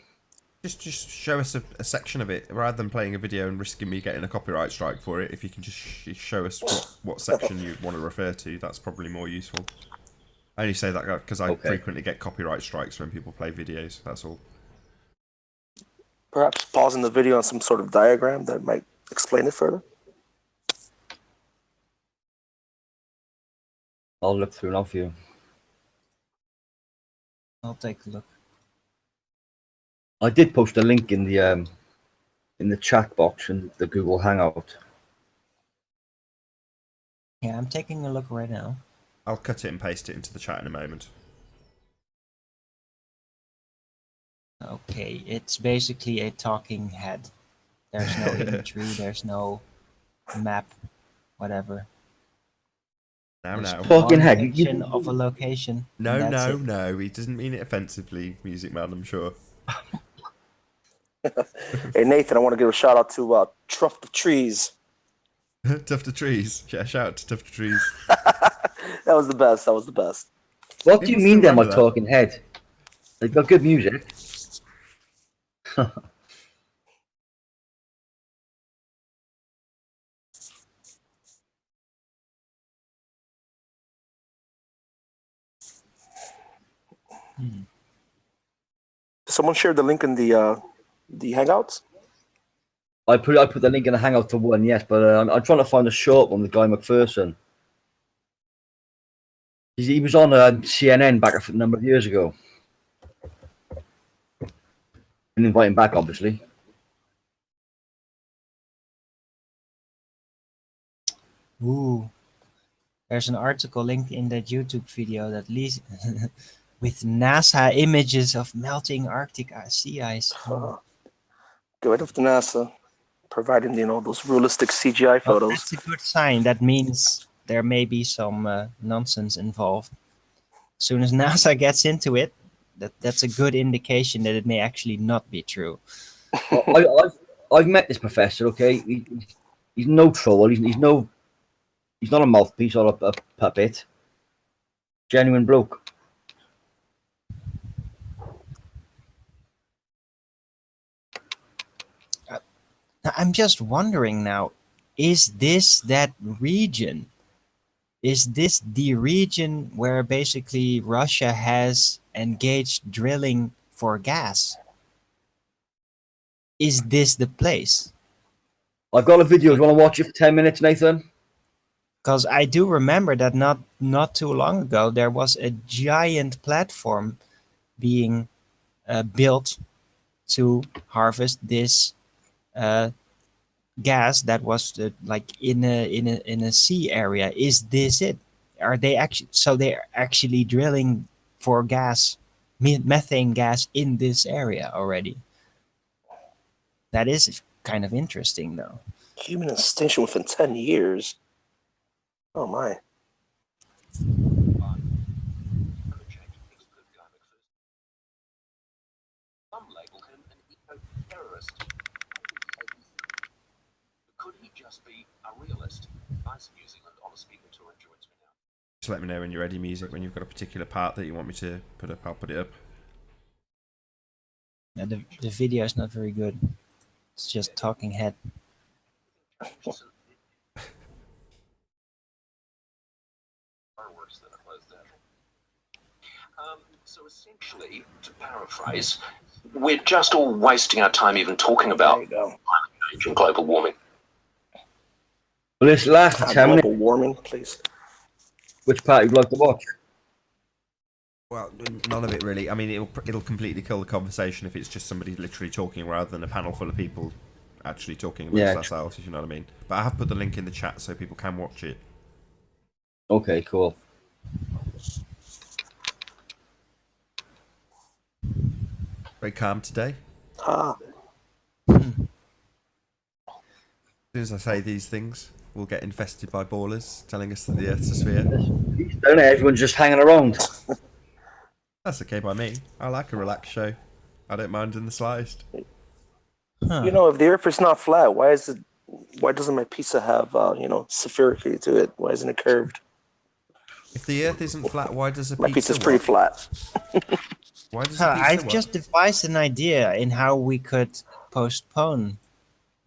just show us a section of it rather than playing a video and risking me getting a copyright strike for it. If you can just show us what section you want to refer to, that's probably more useful. I only say that because I Okay. frequently get copyright strikes when people play videos. That's all. Perhaps pausing the video on some sort of diagram that might explain it further. I'll look through now for you. I'll take a look. I did post a link in the chat box in the Google Hangout. Yeah, I'm taking a look right now. I'll cut it and paste it into the chat in a moment. Okay, it's basically a talking head. There's no imagery, there's no map, whatever. No, There's no. Talking one head, section of a location. No, and that's no, it. no. He doesn't mean it offensively, Music Man, I'm sure. Hey Nathan, I want to give a shout out to Truff the Trees. Tuft of Trees. Yeah, shout out to Tuft of Trees. That was the best. That was the best. What do People you mean still they're my remember that. talking head? They've got good music. Did someone share the link in the Hangouts? I put the link in the Hangout to one, yes, but I'm trying to find a short one with Guy McPherson. He was on CNN back a number of years ago. Didn't invite him back, obviously. Ooh, there's an article linked in that YouTube video that leads with NASA images of melting Arctic sea ice. Good after NASA, providing those realistic CGI Well, photos. that's a good sign. That means there may be some nonsense involved. As soon as NASA gets into it, that's a good indication that it may actually not be true. Well, I've met this professor. Okay, he's no troll. He's not a mouthpiece or a puppet. Genuine bloke. Now, I'm just wondering now, is this that region? Is this the region where basically Russia has engaged drilling for gas? Is this the place? I've got a video. Do you want to watch it for 10 minutes, Nathan? Because I do remember that not too long ago there was a giant platform being built to harvest this gas that was like in a sea area. Is this it? Are they actually so they're actually drilling for gas, methane gas in this area already? That is kind of interesting, though. Human extinction within 10 years. Oh my. Some label him an eco-terrorist. Could he just be a realist? Nice New Zealand on a speaking tour joins me now. Just let me know when you're ready, Music, when you've got a particular part that you want me to put up, I'll put it up. Yeah, the video is not very good. It's just talking head. So essentially, to paraphrase, we're just all wasting our time even talking about There you go. climate change and global warming. Well, this last 10 minutes. Global warming, please. Which part you'd like to watch? Well, none of it really. I mean, it'll completely kill the conversation if it's just somebody literally talking rather than a panel full of people actually talking amongst Yeah. ourselves, if you know what I mean. But I have put the link in the chat so people can watch it. Okay, cool. Very calm today. Ah, As soon as I say these things, we'll get infested by ballers telling us that the Earth's a sphere. Don't know, everyone's just hanging around. That's okay by me. I like a relaxed show. I don't mind in the slightest. Huh. you know, if the Earth is not flat, why is it? Why doesn't my pizza have spherically to it? Why isn't it curved? If the Earth isn't flat, why does a My pizza pizza's pretty what? flat. Why does a pizza I've what? just devised an idea in how we could postpone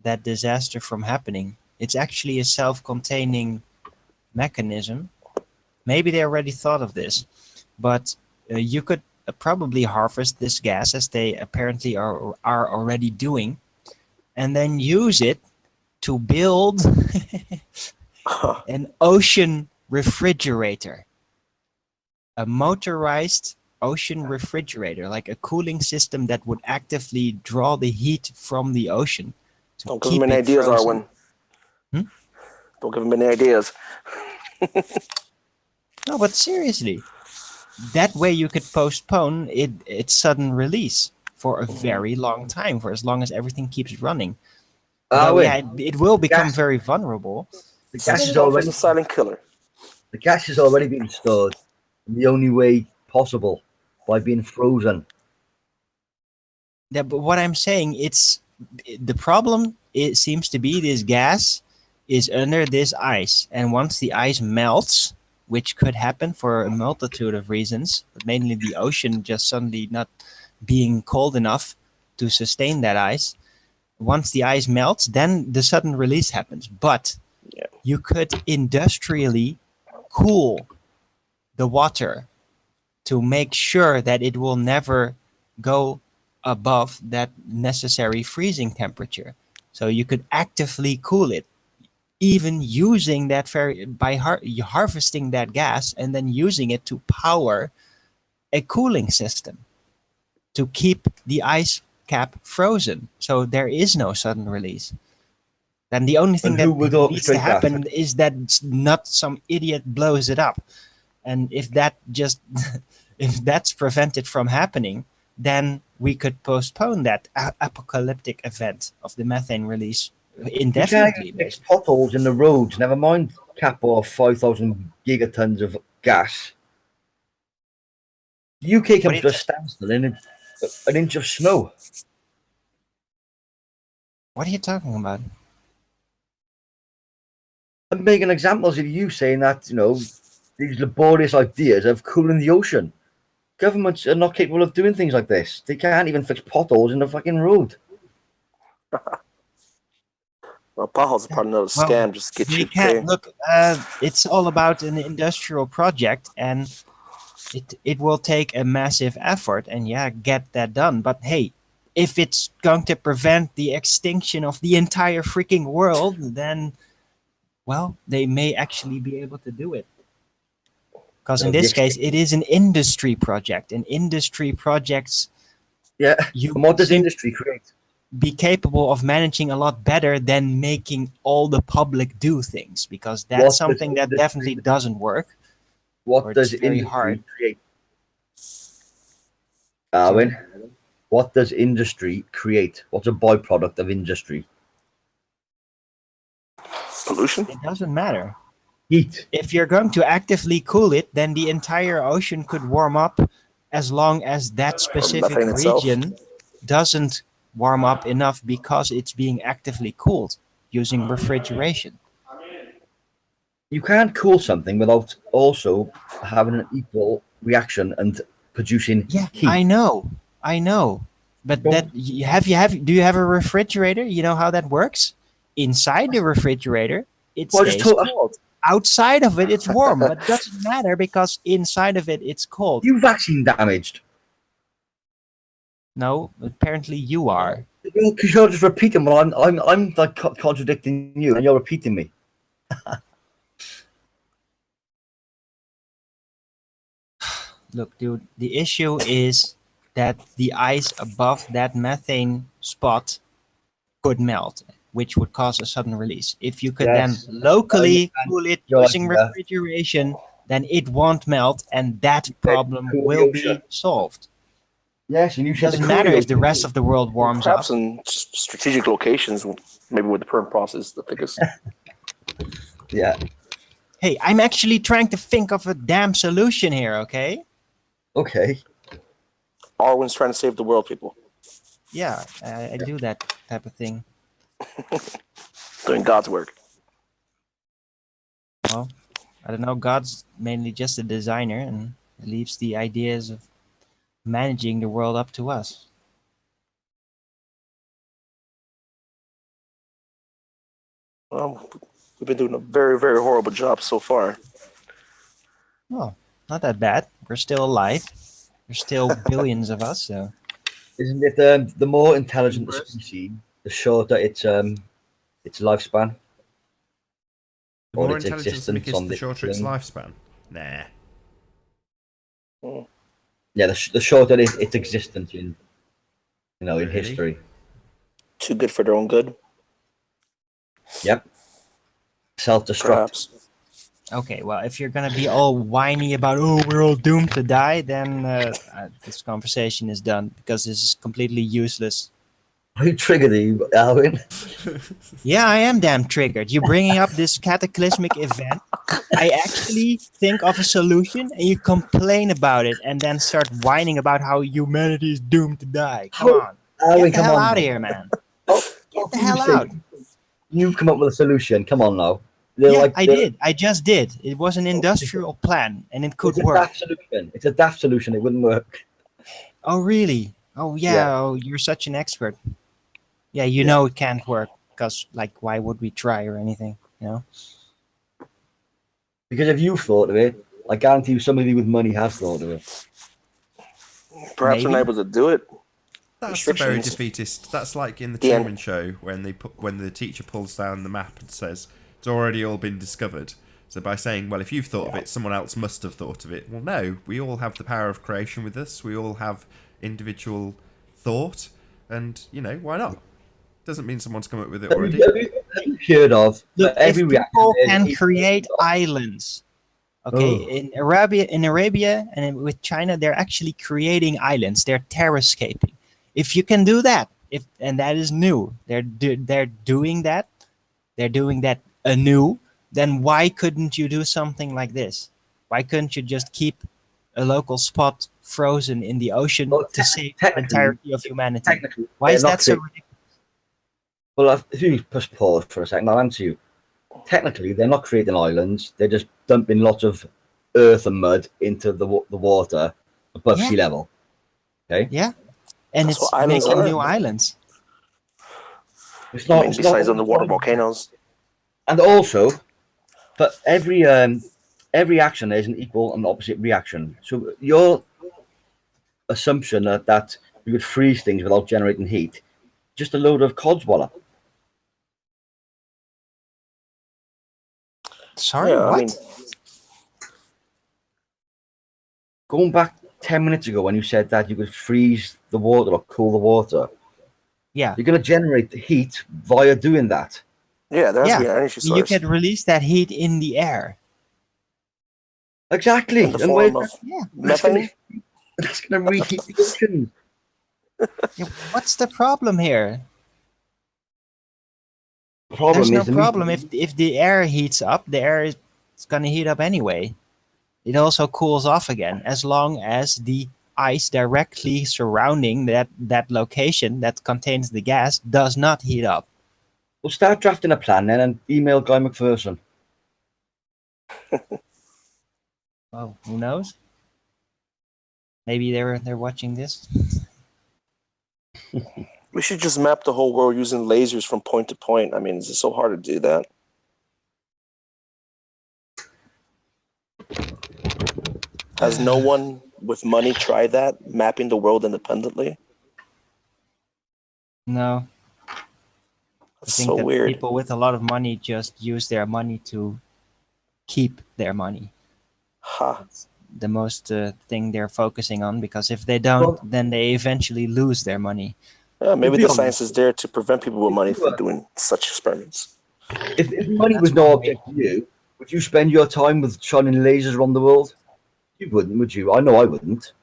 that disaster from happening. It's actually a self-containing mechanism. Maybe they already thought of this, but you could probably harvest this gas as they apparently are already doing, and then use it to build an ocean refrigerator, a motorized ocean refrigerator, like a cooling system that would actively draw the heat from the ocean to Don't give keep them any it ideas, frozen. Arwen. Hmm? Don't give them any ideas. No, but seriously, that way you could postpone its sudden release for a very long time, for as long as everything keeps running. Though, yeah, it will become gas- very vulnerable. The gas is Itself is already a silent killer. the gas is already being stored in the only way possible, by being frozen. Yeah, but what I'm saying, it's the problem. It seems to be this gas is under this ice, and once the ice melts, which could happen for a multitude of reasons, but mainly the ocean just suddenly not being cold enough to sustain that ice. Once the ice melts, then the sudden release happens. But Yeah. you could industrially cool the water to make sure that it will never go above that necessary freezing temperature. So you could actively cool it, even using that by harvesting that gas and then using it to power a cooling system to keep the ice cap frozen. So there is no sudden release. Then the only thing And that who would needs to orchestrate that? happen is that not some idiot blows it up. And if that just if that's prevented from happening, then we could postpone that apocalyptic event of the methane release You can't indefinitely. even fix potholes in the roads, never mind cap off 5,000 gigatons of gas. The UK comes to a standstill in an inch of snow. What are you talking about? I'm making examples of you saying that, these laborious ideas of cooling the ocean. Governments are not capable of doing things like this. They can't even fix potholes in the fucking road. Well, potholes are part of another scam. Just to get They you can't there. look. It's all about an industrial project, and it will take a massive effort, and yeah, get that done. But hey, if it's going to prevent the extinction of the entire freaking world, then well, they may actually be able to do it. Because in this case, it is an industry project, and industry projects Yeah. you And what does seem industry create? be capable of managing a lot better than making all the public do things, because that's What does something that industry- definitely doesn't work. What or does it's very industry hard. create? Arwen, what does industry create? What's a byproduct of industry? Pollution. It doesn't matter. Heat. If you're going to actively cool it, then the entire ocean could warm up as long as that specific methane itself. region doesn't warm up enough because it's being actively cooled using refrigeration. You can't cool something without also having an equal reaction and producing Yeah, heat. I know. But Don't- do you have a refrigerator? You know how that works? Inside the refrigerator, it Well, I just stays told- cold. Outside of it, it's warm, but it doesn't matter because inside of it, it's cold. You vaccine damaged. No, apparently you are. Because you're just repeating. Well, I'm like contradicting you, and you're repeating me. Look, dude, the issue is that the ice above that methane spot could melt, which would cause a sudden release. If you could then Yes. locally And cool it your using idea. refrigeration, then it won't melt, and that problem Cool the will ocean. be solved. Yes, and you It said the doesn't matter if the coolio. rest of the world warms up. Perhaps in strategic locations, maybe where the perm process is the thickest. Yeah. Hey, I'm actually trying to think of a damn solution here, okay? Okay. Arwen's trying to save the world, people. Yeah, I do that type of thing. Doing God's work. Well, I don't know. God's mainly just a designer and leaves the ideas of managing the world up to us. Well, we've been doing a very, very horrible job so far. Well, not that bad. We're still alive. There's still billions of us, so. Isn't it the more intelligent the species, the shorter its lifespan The or more its intelligence the existence biggest, on the this shorter its thing? lifespan. Nah. Yeah, the shorter its existence in in Really? history. Too good for their own good, Yep. Self-destruct. perhaps. Okay, well, if you're gonna be all whiny about, oh, we're all doomed to die, then this conversation is done because this is completely useless. Who triggered you, Alvin? Yeah, I am damn triggered. You bringing up this cataclysmic event. I actually think of a solution and you complain about it and then start whining about how humanity is doomed to die. Come on. Alvin, Get the come hell on. out of now. here, man. Oh, Get the you hell say out. You've come up with a solution. Come on now. Yeah, I did. I just did. It was an industrial plan and it could It's a work. daft solution. It's a daft solution. It wouldn't work. Oh, really? Oh, yeah. Yeah. Oh, you're such an expert. Yeah, you know it can't work because, like, why would we try or anything? You know? Because if you thought of it, I guarantee you somebody with money has thought of it. Perhaps we're Maybe. not able to do it. That's the very Restrictions. defeatist. That's like in the The end. Truman Show when when the teacher pulls down the map and says it's already all been discovered. So by saying, well, if you've thought of it, someone else must have thought of it. Well, no, we all have the power of creation with us. We all have individual thought, and why not? Doesn't mean someone's come up with it already. Have you heard of Look, every if reaction? people is can equal- create islands, okay, Oh. in Arabia and with China, they're actually creating islands. They're terrascaping. If you can do that, and that is new, they're doing that. They're doing that anew. Then why couldn't you do something like this? Why couldn't you just keep a local spot frozen in the ocean Well, to save the technically- entirety of humanity? Technically, Why they're is not that so creating- ridiculous? Well, if you just pause for a second, I'll answer you. Technically, they're not creating islands. They're just dumping lots of earth and mud into the water above Yeah. sea level. Okay, Yeah, and That's it's what islands making are. new islands. it's I not. mean, It's besides not, underwater volcanoes. And also, but every action is an equal and opposite reaction. So your assumption that you could freeze things without generating heat, just a load of codswallop. Sorry, Yeah, what? I mean, Going back 10 minutes ago when you said that you could freeze the water or cool the water, Yeah, you're going to generate the heat via doing that. yeah, there has yeah. to be an energy You source can release that heat in the air. Exactly. in the And where- form of Yeah. methane. that's going to reheat the ocean. Yeah, what's the problem here? The problem There's no is the problem if the air heats up. The air is gonna heat up anyway. It also cools off again as long as the ice directly surrounding that location that contains the gas does not heat up. We'll start drafting a plan then and email Guy McPherson. Oh, who knows? Maybe they're watching this. We should just map the whole world using lasers from point to point. I mean, it's so hard to do that. Has no one with money tried that, mapping the world independently? No, I That's think so that weird. people with a lot of money just use their money to keep their money. Ha. the most thing they're focusing on, because if they don't, then they eventually lose their money. Maybe be the honest, science is there to prevent people with money you, from doing such experiments. if money That's was no one way. object to you, would you spend your time with shining lasers around the world? You wouldn't, would you? I know I wouldn't.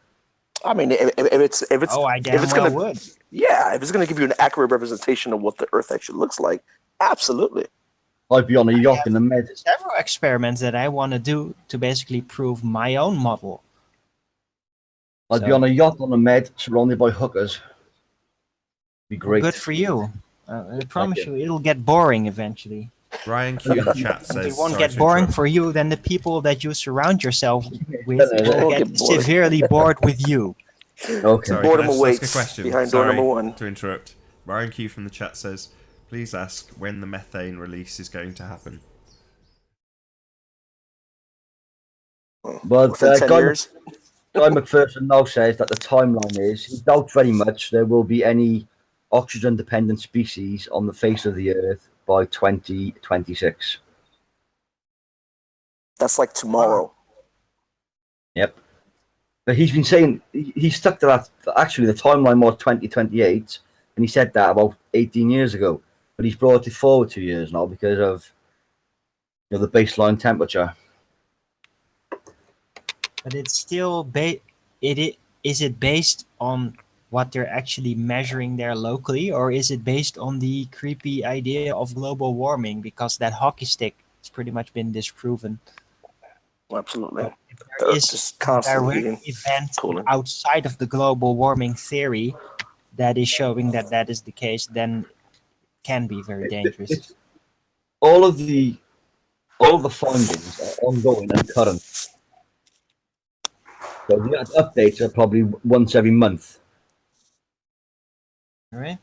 I mean, if it's Oh, I damn it's well gonna would. if it's gonna give you an accurate representation of what the Earth actually looks like, absolutely. I'd be on a yacht in the med. Several experiments that I want to do to basically prove my own model. I'd be So- on a yacht on the med, surrounded by hookers. Be great. Good for you. I promise you, it'll get boring eventually. Ryan Q in the chat says, It won't sorry get to boring interrupt. for you, then the people that you surround yourself with It'll will get get bored. severely bored with you. Okay. Sorry, Boredom can I just awaits ask a question? behind door Sorry number 1. to interrupt. Ryan Q from the chat says, please ask when the methane release is going to happen. But Within 10 years. Guy McPherson now says that the timeline is he doubts very much there will be any oxygen dependent species on the face of the earth by 2026. That's like tomorrow. Yep. But he's been saying he stuck to that. Actually, the timeline was 2028, and he said that about 18 years ago. But he's brought it forward 2 years now because of the baseline temperature. But it's still is it based on what they're actually measuring there locally, or is it based on the creepy idea of global warming? Because that hockey stick has pretty much been disproven. Absolutely. There is Just a constantly direct heating, event cooling. outside of the global warming theory that is showing that that is the case, then it can be very dangerous. All of the findings are ongoing and current. So the updates are probably once every month. All right.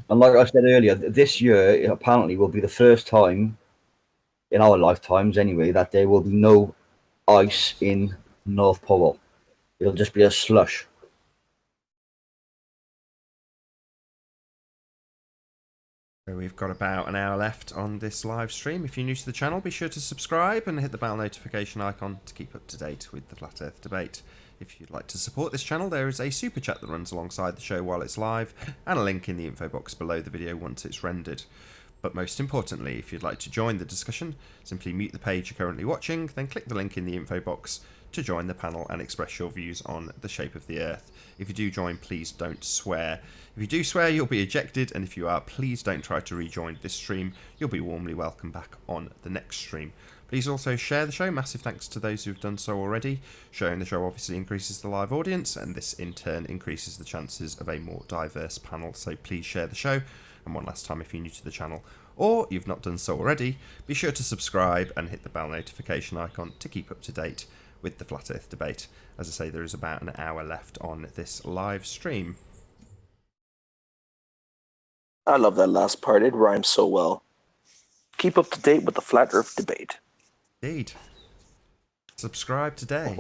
And like I said earlier, this year apparently will be the first time in our lifetimes, anyway, that there will be no ice in North Pole. It'll just be a slush. So we've got about an hour left on this live stream. If you're new to the channel, be sure to subscribe and hit the bell notification icon to keep up to date with the Flat Earth debate. If you'd like to support this channel, there is a super chat that runs alongside the show while it's live, and a link in the info box below the video once it's rendered. But most importantly, if you'd like to join the discussion, simply mute the page you're currently watching, then click the link in the info box to join the panel and express your views on the shape of the Earth. If you do join, please don't swear. If you do swear, you'll be ejected, and if you are, please don't try to rejoin this stream. You'll be warmly welcome back on the next stream. Please also share the show. Massive thanks to those who've done so already. Sharing the show obviously increases the live audience, and this in turn increases the chances of a more diverse panel. So please share the show. And one last time, if you're new to the channel or you've not done so already, be sure to subscribe and hit the bell notification icon to keep up to date with the Flat Earth debate. As I say, there is about an hour left on this live stream. I love that last part. It rhymes so well. Keep up to date with the Flat Earth debate. Indeed. Subscribe today.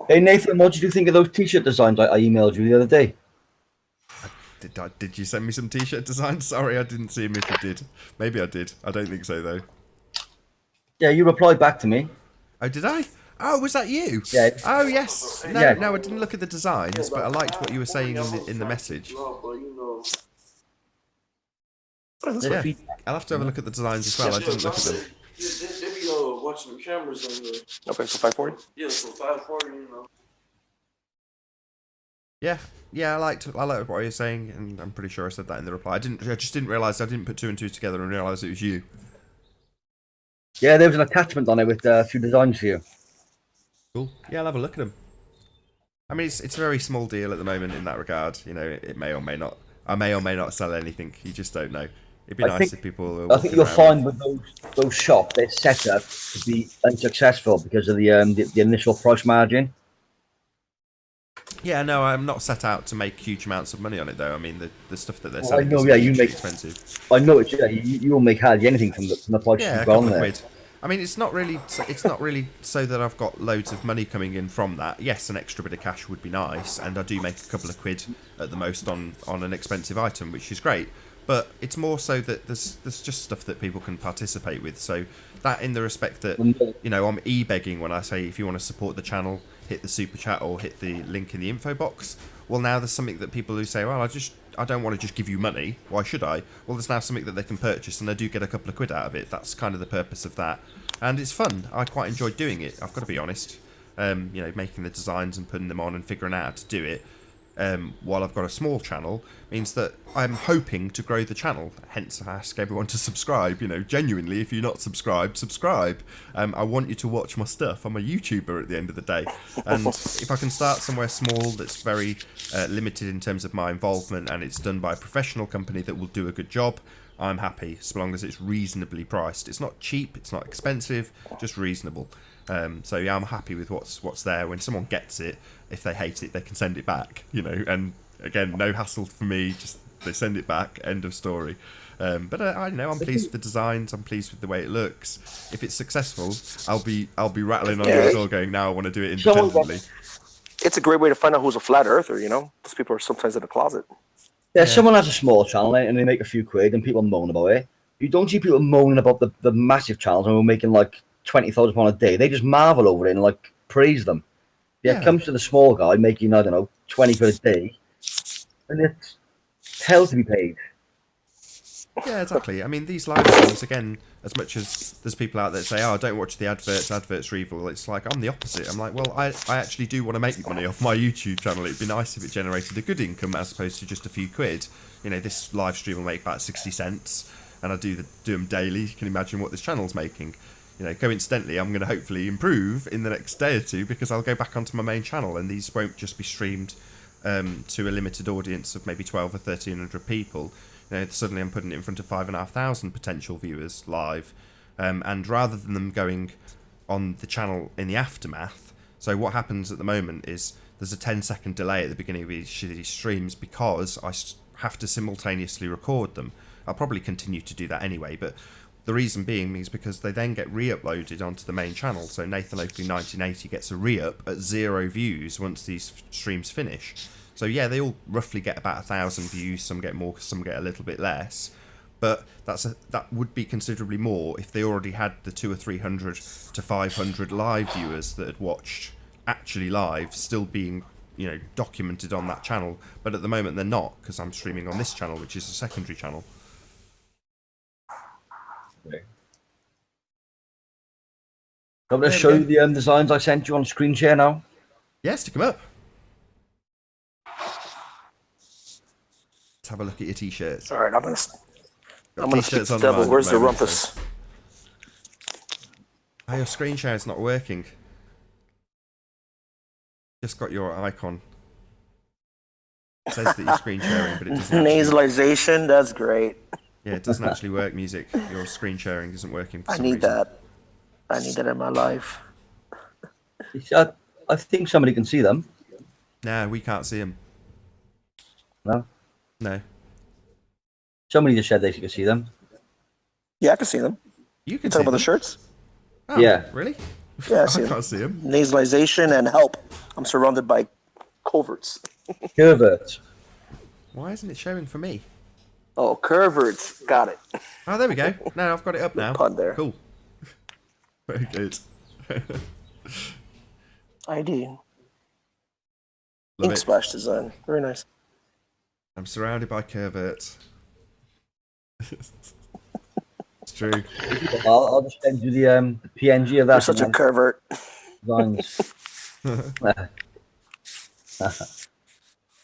Hey Nathan, what did you think of those t-shirt designs I emailed you the other day? Did you send me some t-shirt designs? Sorry, I didn't see them if you did. Maybe I did. I don't think so, though. Yeah, you replied back to me. Oh, did I? Oh, was that you? Yeah. Oh, yes. No, Yeah. no, I didn't look at the designs, but I liked what you were saying in the message. Yeah, I'll have to have a look at the designs as well. I didn't look at them. They be watching the cameras on the. Okay, so 540? Yeah, so 540, you know. Yeah, I liked what you were saying, and I'm pretty sure I said that in the reply. I just didn't realise I didn't put two and two together and realise it was you. Yeah, there was an attachment on it with a few designs for you. Cool. Yeah, I'll have a look at them. I mean, it's a very small deal at the moment in that regard. You know, it may or may not. I may or may not sell anything. You just don't know. It'd be nice if people. Were I think you'll find with those shops, they're set up to be unsuccessful because of the initial price margin. Yeah, no, I'm not set out to make huge amounts of money on it, though. I mean, the stuff that they're Well, I selling know, is yeah, you hugely make- expensive. I know it's you won't make hardly anything from the price Yeah, a you've got couple on of there. quid. I mean, it's not really so that I've got loads of money coming in from that. Yes, an extra bit of cash would be nice, and I do make a couple of quid at the most on an expensive item, which is great. but it's more so that there's just stuff that people can participate with. So that in the respect that, you know, I'm e-begging when I say if you want to support the channel, hit the super chat or hit the link in the info box. Well, now there's something that people who say, well, I don't want to just give you money. Why should I? Well, there's now something that they can purchase, and I do get a couple of quid out of it. That's kind of the purpose of that, and it's fun. I quite enjoy doing it. I've got to be honest. You know, making the designs and putting them on and figuring out how to do it. While I've got a small channel, means that I'm hoping to grow the channel. Hence, I ask everyone to subscribe. You know, genuinely, if you're not subscribed, subscribe. I want you to watch my stuff. I'm a YouTuber at the end of the day, and if I can start somewhere small that's very limited in terms of my involvement, and it's done by a professional company that will do a good job, I'm happy, so long as it's reasonably priced. It's not cheap, it's not expensive, just reasonable. So yeah, I'm happy with what's there. When someone gets it, if they hate it, they can send it back, you know, and again, no hassle for me, just they send it back, end of story. But I know I'm pleased with the designs, I'm pleased with the way it looks. If it's successful, I'll be rattling on your door going, now I want to do it independently. It's a great way to find out who's a flat earther, you know? Those people are sometimes in the closet. Yeah, someone has a small channel and they make a few quid and people moan about it. You don't see people moaning about the massive channels and we're making like 20,000 pounds a day. They just marvel over it and like praise them. Yeah, it comes to the small guy making, I don't know, 20 quid a day, and it's hell to be paid. Yeah, exactly. I mean, these live streams, again, as much as there's people out there that say, oh, don't watch the adverts are evil, it's like, I'm the opposite. I'm like, well, I actually do want to make money off my YouTube channel. It'd be nice if it generated a good income as opposed to just a few quid. You know, this live stream will make about 60 cents, and I do them daily. You can imagine what this channel's making. You know, coincidentally, I'm going to hopefully improve in the next day or two because I'll go back onto my main channel and these won't just be streamed to a limited audience of maybe 12 or 1,300 people. You know, suddenly I'm putting it in front of 5,500 potential viewers live. And rather than them going on the channel in the aftermath, so what happens at the moment is there's a 10-second delay at the beginning of each of these streams because I have to simultaneously record them. I'll probably continue to do that anyway, but the reason being is because they then get re-uploaded onto the main channel. So Nathan Oakley 1980 gets a re-up at 0 views once these streams finish. So yeah, they all roughly get about 1,000 views. Some get more, some get a little bit less. But that would be considerably more if they already had the 200 or 300 to 500 live viewers that had watched actually live, still being, you know, documented on that channel. But at the moment they're not, because I'm streaming on this channel, which is a secondary channel. Okay. I'm going to show you the designs I sent you on screen share now. Yeah, stick them up. Let's have a look at your t-shirts. All right, I'm gonna speak to on the devil. mine Where's at the moment, rumpus? so- Oh, your screen share is not working. Just got your icon. It says that you're screen sharing, but it doesn't. Nasalization, that's great. Yeah, it doesn't actually work, music. Your screen sharing isn't working for I some need reason. that. I need that in my life. I think somebody can see them. Nah, we can't see them. No? No. Somebody just said they could see them. Yeah, I can see them. You You can talking see about the them. shirts? Oh, Yeah. Really? Yeah, I I see them. can't see them. Nasalization and help. I'm surrounded by coverts. Curvert. Why isn't it showing for me? Oh, curverts. Got it. Oh, there we go. No, I've got it up now. Pun there. Cool. Very good. ID. Love Ink it. splash design. Very nice. I'm surrounded by curverts. It's true. I'll just send you the PNG of that. You're such a curvert. designs.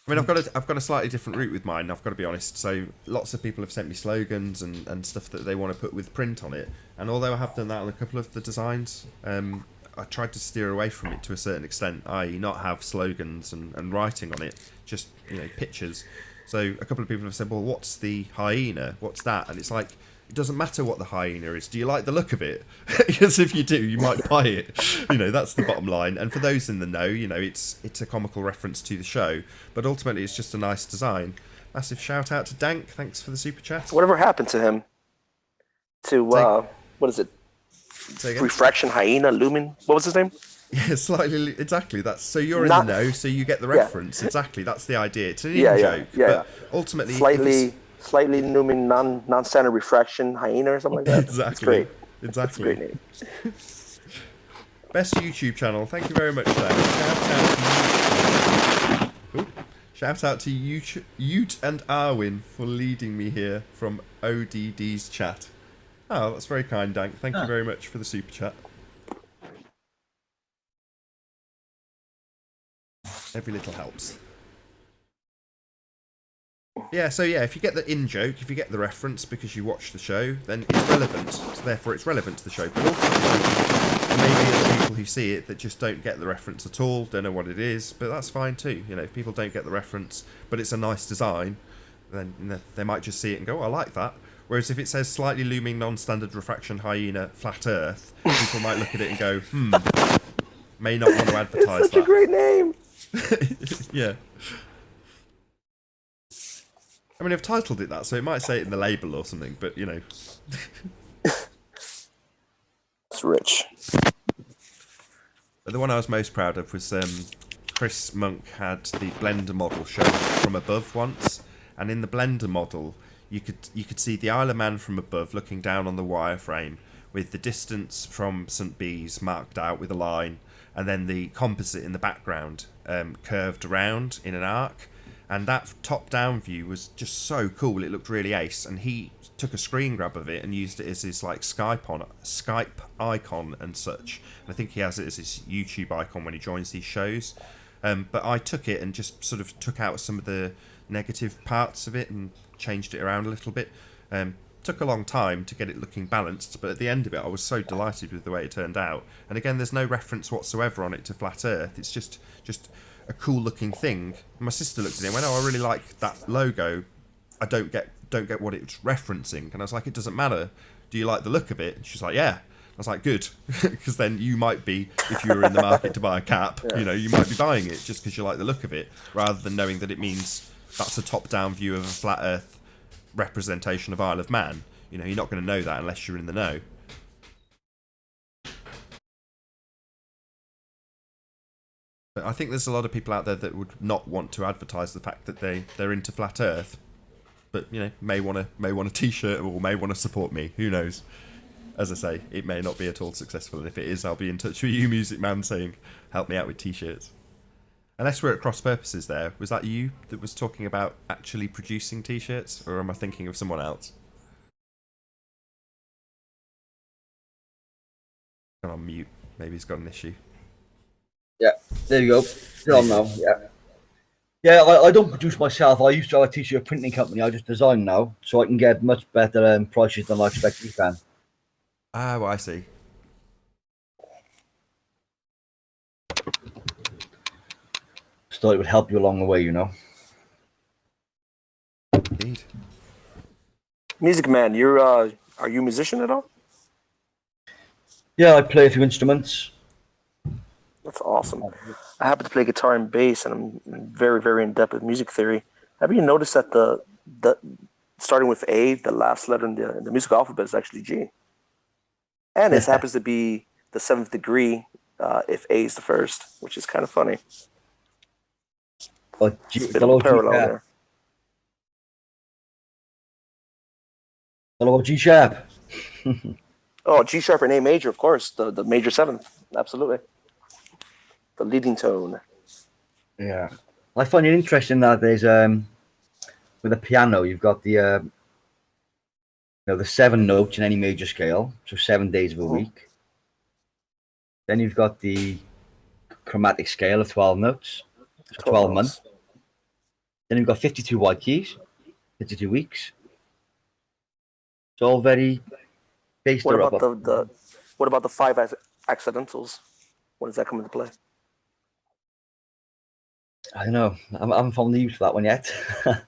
I mean, I've got a slightly different route with mine. I've got to be honest. So lots of people have sent me slogans and stuff that they want to put with print on it. And although I have done that on a couple of the designs, I tried to steer away from it to a certain extent, i.e., not have slogans and writing on it, just, you know, pictures. So a couple of people have said, well, what's the hyena? What's that? And it's like, it doesn't matter what the hyena is. Do you like the look of it? Because if you do, you might buy it. You know, that's the bottom line. And for those in the know, you know, it's a comical reference to the show. But ultimately, it's just a nice design. Massive shout out to Dank. Thanks for the super chat. Whatever happened to him? To, what is it? Say again? Refraction, hyena, lumen? What was his name? Yeah, slightly. Exactly. That's so you're Not- in the know, so you get the Yeah. reference. Exactly. That's the idea. It's an in Yeah, joke. yeah. But ultimately, if Slightly slightly looming non-standard refraction hyena or something like that. Exactly. It's great. Exactly. It's a great name. Best YouTube channel. Thank you very much, sir. Shout out to Ute and Arwin for leading me here from ODD's chat. Oh, that's very kind, Dank. Thank you very much for the super chat. Every little helps. Yeah, so yeah, if you get the in-joke, if you get the reference because you watch the show, then it's relevant. So therefore, it's relevant to the show. But also, maybe there's people who see it that just don't get the reference at all, don't know what it is, but that's fine too. You know, if people don't get the reference, but it's a nice design, then they might just see it and go, oh, I like that. Whereas if it says slightly looming non-standard refraction hyena flat Earth, people might look at it and go, may not want to advertise It's such a great name. Yeah. I mean, I've titled it that, so it might say it in the label or something, but, you know. It's rich. But the one I was most proud of was Chris Monk had the Blender model shown from above once, and in the Blender model, you could see the Isle of Man from above looking down on the wireframe with the distance from St. Bees marked out with a line, and then the composite in the background curved around in an arc. And that top-down view was just so cool. It looked really ace. And he took a screen grab of it and used it as his like Skype icon and such. And I think he has it as his YouTube icon when he joins these shows. But I took it and just sort of took out some of the negative parts of it and changed it around a little bit. Took a long time to get it looking balanced, but at the end of it, I was so delighted with the way it turned out. And again, there's no reference whatsoever on it to flat Earth. It's just a cool looking thing. My sister looked at it and went, oh, I really like that logo. I don't get what it's referencing. And I was like, it doesn't matter. Do you like the look of it? And she's like, yeah. I was like, good. Because then you might be, if you were in the market to buy a cap, you know, you might be buying it just because you like the look of it, rather than knowing that it means that's a top-down view of a flat Earth representation of Isle of Man. You know, you're not going to know that unless you're in the know. But I think there's a lot of people out there that would not want to advertise the fact that they're into flat Earth, but you know, may want a T-shirt or may want to support me. Who knows? As I say, it may not be at all successful, and if it is, I'll be in touch with you, Music Man, saying help me out with T-shirts. Unless we're at cross purposes, there was that you that was talking about actually producing T-shirts, or am I thinking of someone else? Gone on mute. Maybe he's got an issue. Yeah, there you go. Still on now. Yeah, I don't produce myself. I used to have a t-shirt printing company. I just design now, so I can get much better prices than I expect you can. Ah, well, I see. So it would help you along the way, you know. Indeed. Music Man, are you a musician at all? Yeah, I play a few instruments. That's awesome. I happen to play guitar and bass, and I'm very, very in depth with music theory. Have you noticed that the starting with A, the last letter in the music alphabet is actually G, and this happens to be the 7th degree if A is the first, which is kind of funny. Oh, It's a bit of a parallel there. Hello, G sharp. Oh, G sharp and A major, of course. The major 7th, absolutely. The leading tone. Yeah, I find it interesting that there's with a piano you've got the the 7 notes in any major scale, so 7 days of a week. Then you've got the chromatic scale of 12 notes, so 12 months. Then you've got 52 white keys, 52 weeks. It's all very based What up. about what about the 5 accidentals? When does that come into play? I don't know. I haven't found the use for that one yet. 5.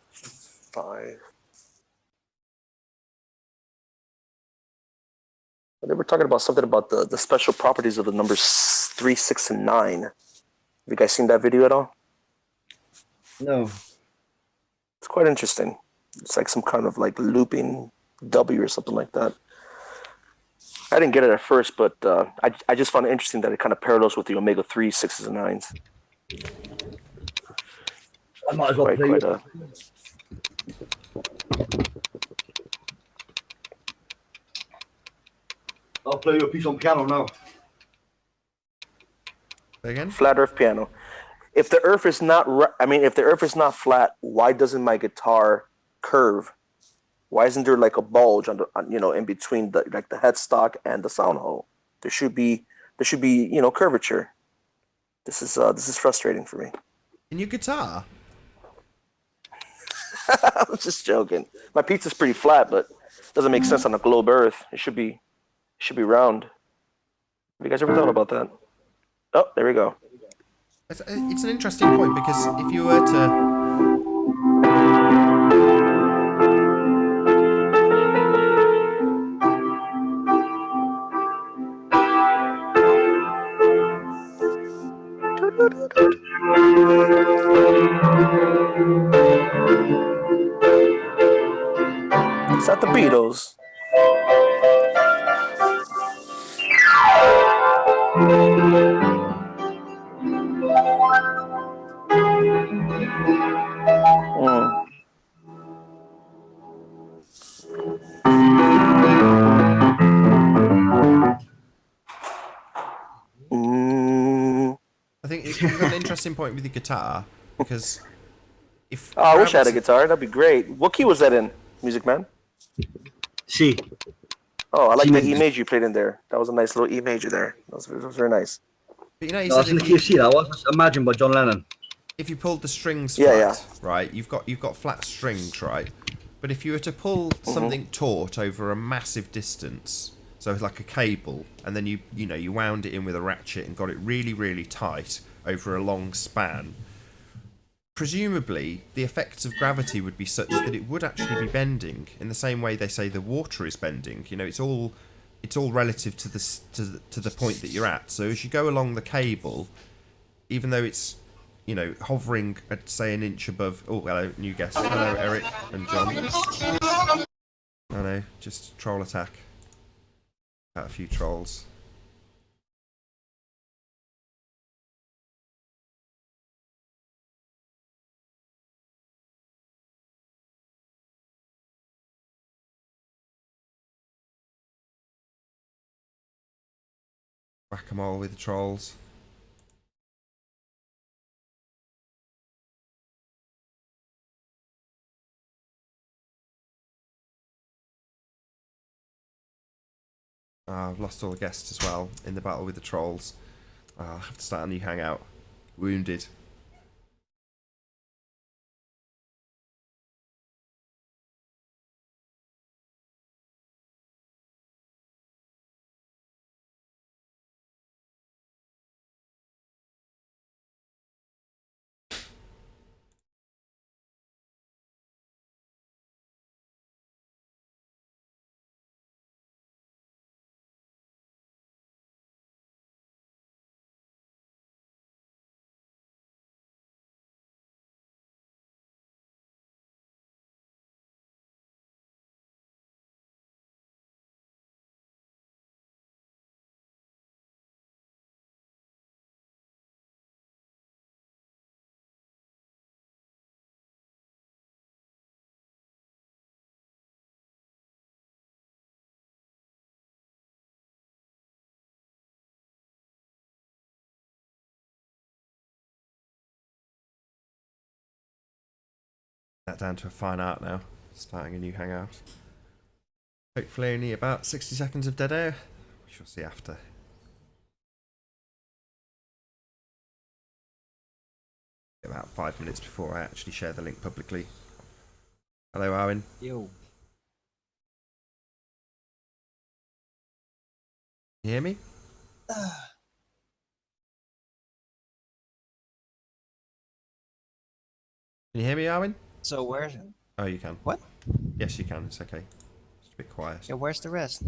They were talking about something about the special properties of the numbers 3, 6, and 9. Have you guys seen that video at all? No. It's quite interesting. It's like some kind of like looping W or something like that. I didn't get it at first, but I just found it interesting that it kind of parallels with the omega 3, 6s, and 9s. I might as well play. I'll play you a piece on piano now. Again? Flat Earth piano. If the Earth is not, if the Earth is not flat, why doesn't my guitar curve? Why isn't there like a bulge in between the headstock and the sound hole? There should be curvature. This is frustrating for me. In your guitar? I'm just joking. My pizza's pretty flat, but it doesn't make sense on a globe Earth. It should be round. Have you guys ever thought about that? Oh, there we go. It's an interesting point because if you were to... Is that the Beatles? Mm. I think you've got an interesting point with your guitar because if... Oh, I wish I had a guitar. That'd be great. What key was that in, Music Man? C. Oh, I like C the major. E major you played in there. That was a nice little E major there. That was very nice. But you know, you No, said that's in the if key of C. That was Imagine by John Lennon. if you pulled the strings Yeah, flat, right, you've got flat strings, right? But if you were to pull something taut over a massive distance, so like a cable, and then you wound it in with a ratchet and got it really, really tight over a long span, presumably the effects of gravity would be such that it would actually be bending in the same way they say the water is bending. You know, it's all relative to the point that you're at. So as you go along the cable, even though it's hovering at say an inch above. Oh, hello, new guest. Hello, Eric and John. Oh no, just troll attack. Got a few trolls. Whack-a-mole with the trolls. I've lost all the guests as well in the battle with the trolls. I'll have to start a new hangout. Wounded. That down to a fine art now. Starting a new hangout. Hopefully only about 60 seconds of dead air. We shall see after. About 5 minutes before I actually share the link publicly. Hello, Arwen. Yo. You hear me? Can you hear me, Arwen? So where's Oh, you can. what? Yes, you can. It's okay. Just a bit quiet. Yeah, where's the rest?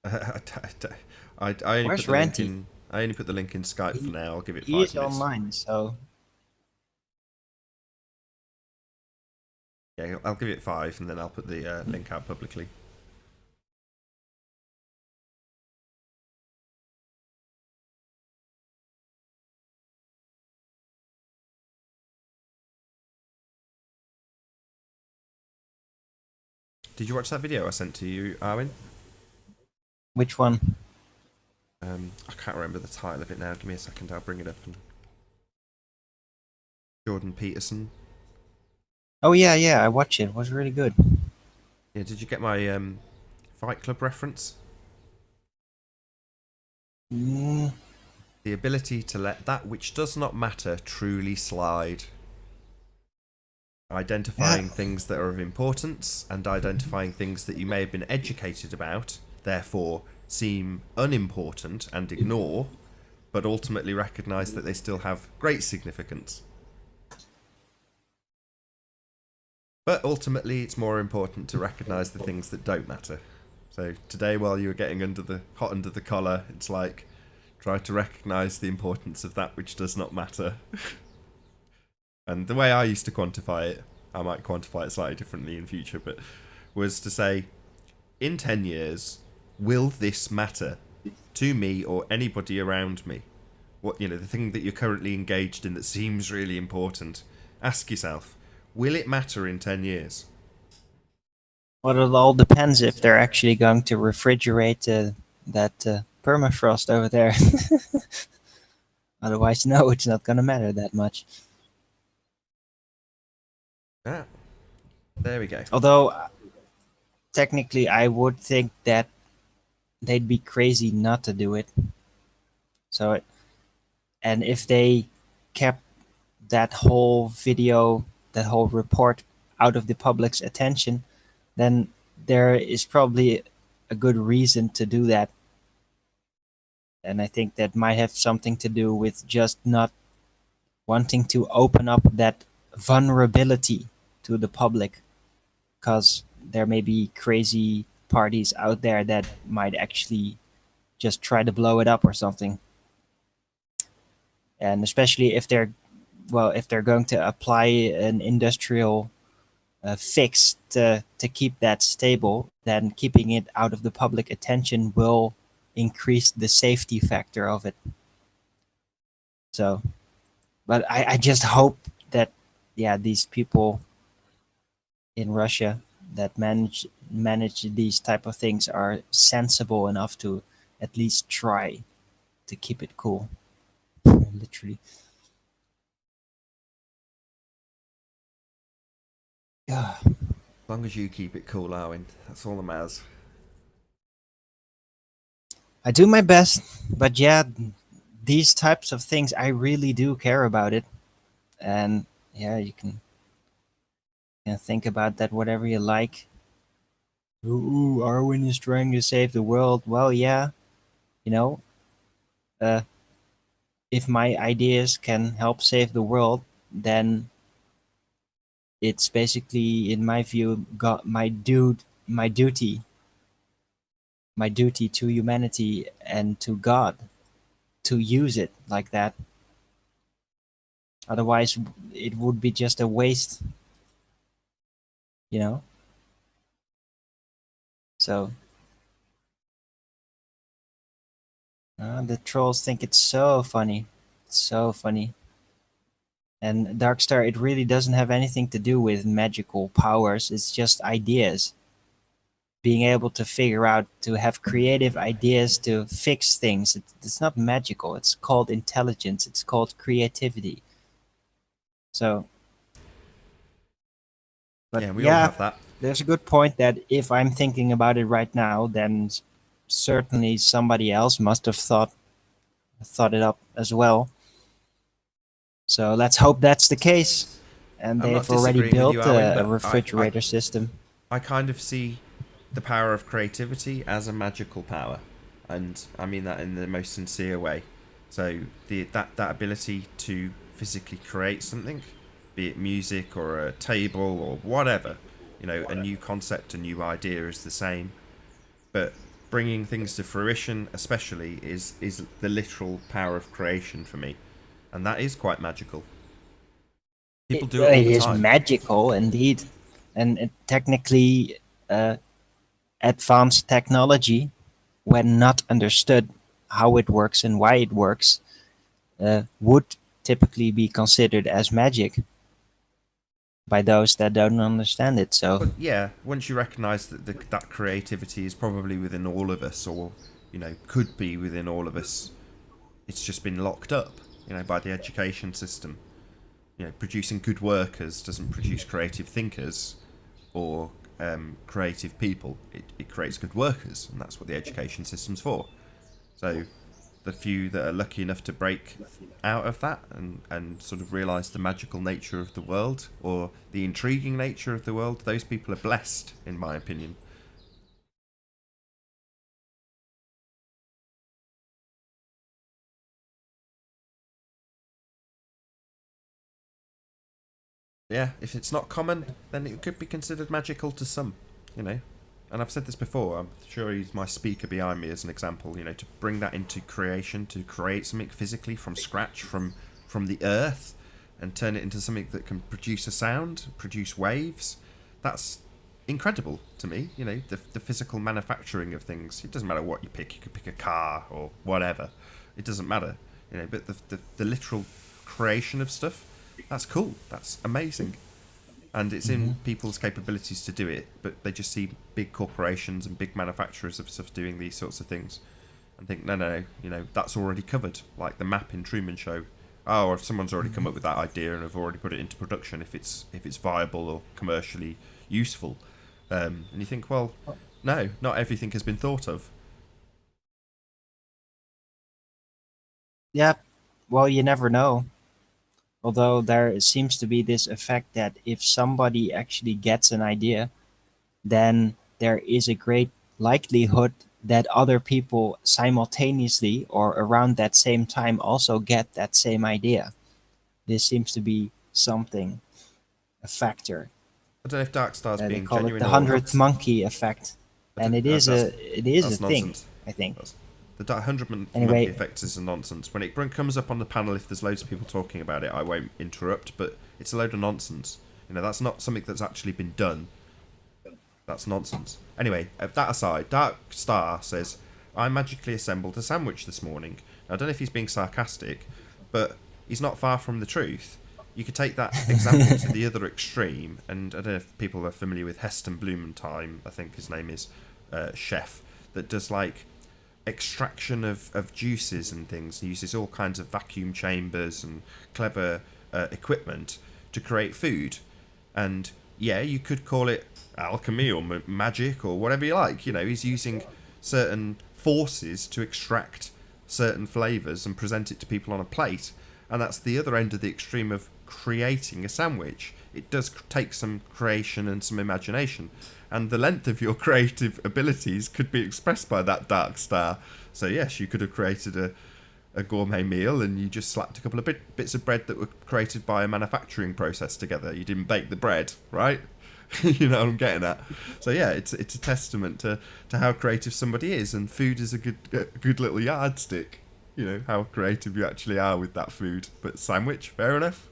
I only Where's put the link Ranty? in. I only put the link in Skype for now. I'll give it 5 He is minutes. online, so Yeah, I'll give it 5 and then I'll put the link out publicly. Did you watch that video I sent to you, Arwen? Which one? I can't remember the title of it now. Give me a second. I'll bring it up. Jordan Peterson. Oh yeah, I watched it. It was really good. Yeah, did you get my Fight Club reference? Mm, The ability to let that which does not matter truly slide. Identifying things that are of importance and identifying things that you may have been educated about, therefore seem unimportant and ignore, but ultimately recognise that they still have great significance. But ultimately, it's more important to recognise the things that don't matter. So today, while you were getting hot under the collar, it's like try to recognise the importance of that which does not matter. And the way I used to quantify it, I might quantify it slightly differently in future, but was to say, in 10 years, will this matter to me or anybody around me? What, the thing that you're currently engaged in that seems really important. Ask yourself, will it matter in 10 years? well, it all depends if they're actually going to refrigerate that permafrost over there. Otherwise, no, it's not going to matter that much. Ah, there we go. Although, technically, I would think that they'd be crazy not to do it. So, and if they kept that whole video, that whole report out of the public's attention, then there is probably a good reason to do that. And I think that might have something to do with just not wanting to open up that vulnerability to the public, because there may be crazy parties out there that might actually just try to blow it up or something. And especially if they're going to apply an industrial fix to keep that stable, then keeping it out of the public attention will increase the safety factor of it. So, but I just hope that, yeah, these people in Russia that manage these type of things are sensible enough to at least try to keep it cool. Literally. Yeah. As long as you keep it cool, Arwen, that's all that matters. I do my best, but yeah, these types of things I really do care about it. And yeah, you can think about that whatever you like. Ooh, Arwen is trying to save the world. Well, yeah, you know, uh, if my ideas can help save the world, then it's basically, in my view, got my duty to humanity and to God to use it like that. Otherwise, it would be just a waste, you know? So, the trolls think it's so funny. It's so funny. And Darkstar, it really doesn't have anything to do with magical powers. It's just ideas. Being able to figure out, to have creative ideas to fix things. It's not magical. It's called intelligence. It's called creativity. So, but Yeah, we all yeah, have that. there's a good point that if I'm thinking about it right now, then certainly somebody else must have thought it up as well. So let's hope that's the case. And I'm not they've already disagreeing with you, built Arwen, a but refrigerator system. I kind of see the power of creativity as a magical power, and I mean that in the most sincere way. So that ability to physically create something, be it music or a table or whatever, a new concept, a new idea is the same, but bringing things to fruition, especially, is the literal power of creation for me, and that is quite magical. People do it all It the is time. magical indeed, and technically, advanced technology, when not understood how it works and why it works, would typically be considered as magic. by those that don't understand it. So But yeah, once you recognise that that creativity is probably within all of us, or could be within all of us, it's just been locked up, by the education system. Producing good workers doesn't produce creative thinkers or creative people. It creates good workers, and that's what the education system's for. So the few that are lucky enough to break out of that and sort of realise the magical nature of the world or the intriguing nature of the world, those people are blessed, in my opinion. Yeah, if it's not common, then it could be considered magical to some, And I've said this before, I'm sure he's my speaker behind me as an example, to bring that into creation, to create something physically from scratch, from the earth, and turn it into something that can produce a sound, produce waves. That's incredible to me, the physical manufacturing of things. It doesn't matter what you pick. You could pick a car or whatever. It doesn't matter, but the literal creation of stuff, that's cool. That's amazing. And it's in people's capabilities to do it, but they just see big corporations and big manufacturers of stuff doing these sorts of things and think, no, that's already covered. Like the map in Truman Show. Oh, if someone's already come up with that idea and have already put it into production, if it's viable or commercially useful. And you think, well, no, not everything has been thought of. yeah, well, you never know. Although there seems to be this effect that if somebody actually gets an idea, then there is a great likelihood that other people simultaneously or around that same time also get that same idea. This seems to be something, a factor. I don't know if Dark Star's They being call it genuine the or hundredth monkey effect, and it is that's, a thing. nonsense. I think. The 100 monkey Anyway, effect is a nonsense. When it comes up on the panel, if there's loads of people talking about it, I won't interrupt, but it's a load of nonsense. That's not something that's actually been done. That's nonsense. Anyway, that aside, Dark Star says, I magically assembled a sandwich this morning. Now, I don't know if he's being sarcastic, but he's not far from the truth. You could take that example to the other extreme, and I don't know if people are familiar with Heston Blumenthal, I think his name is, chef, that does like extraction of juices and things. He uses all kinds of vacuum chambers and clever equipment to create food. And yeah, you could call it alchemy or magic or whatever you like. He's using certain forces to extract certain flavours and present it to people on a plate. And that's the other end of the extreme of creating a sandwich. It does take some creation and some imagination. And the length of your creative abilities could be expressed by that Dark Star. So yes, you could have created a gourmet meal and you just slapped a couple of bits of bread that were created by a manufacturing process together. You didn't bake the bread, right? You know what I'm getting at. So yeah, it's a testament to how creative somebody is, and food is a good little yardstick. How creative you actually are with that food. But sandwich, fair enough.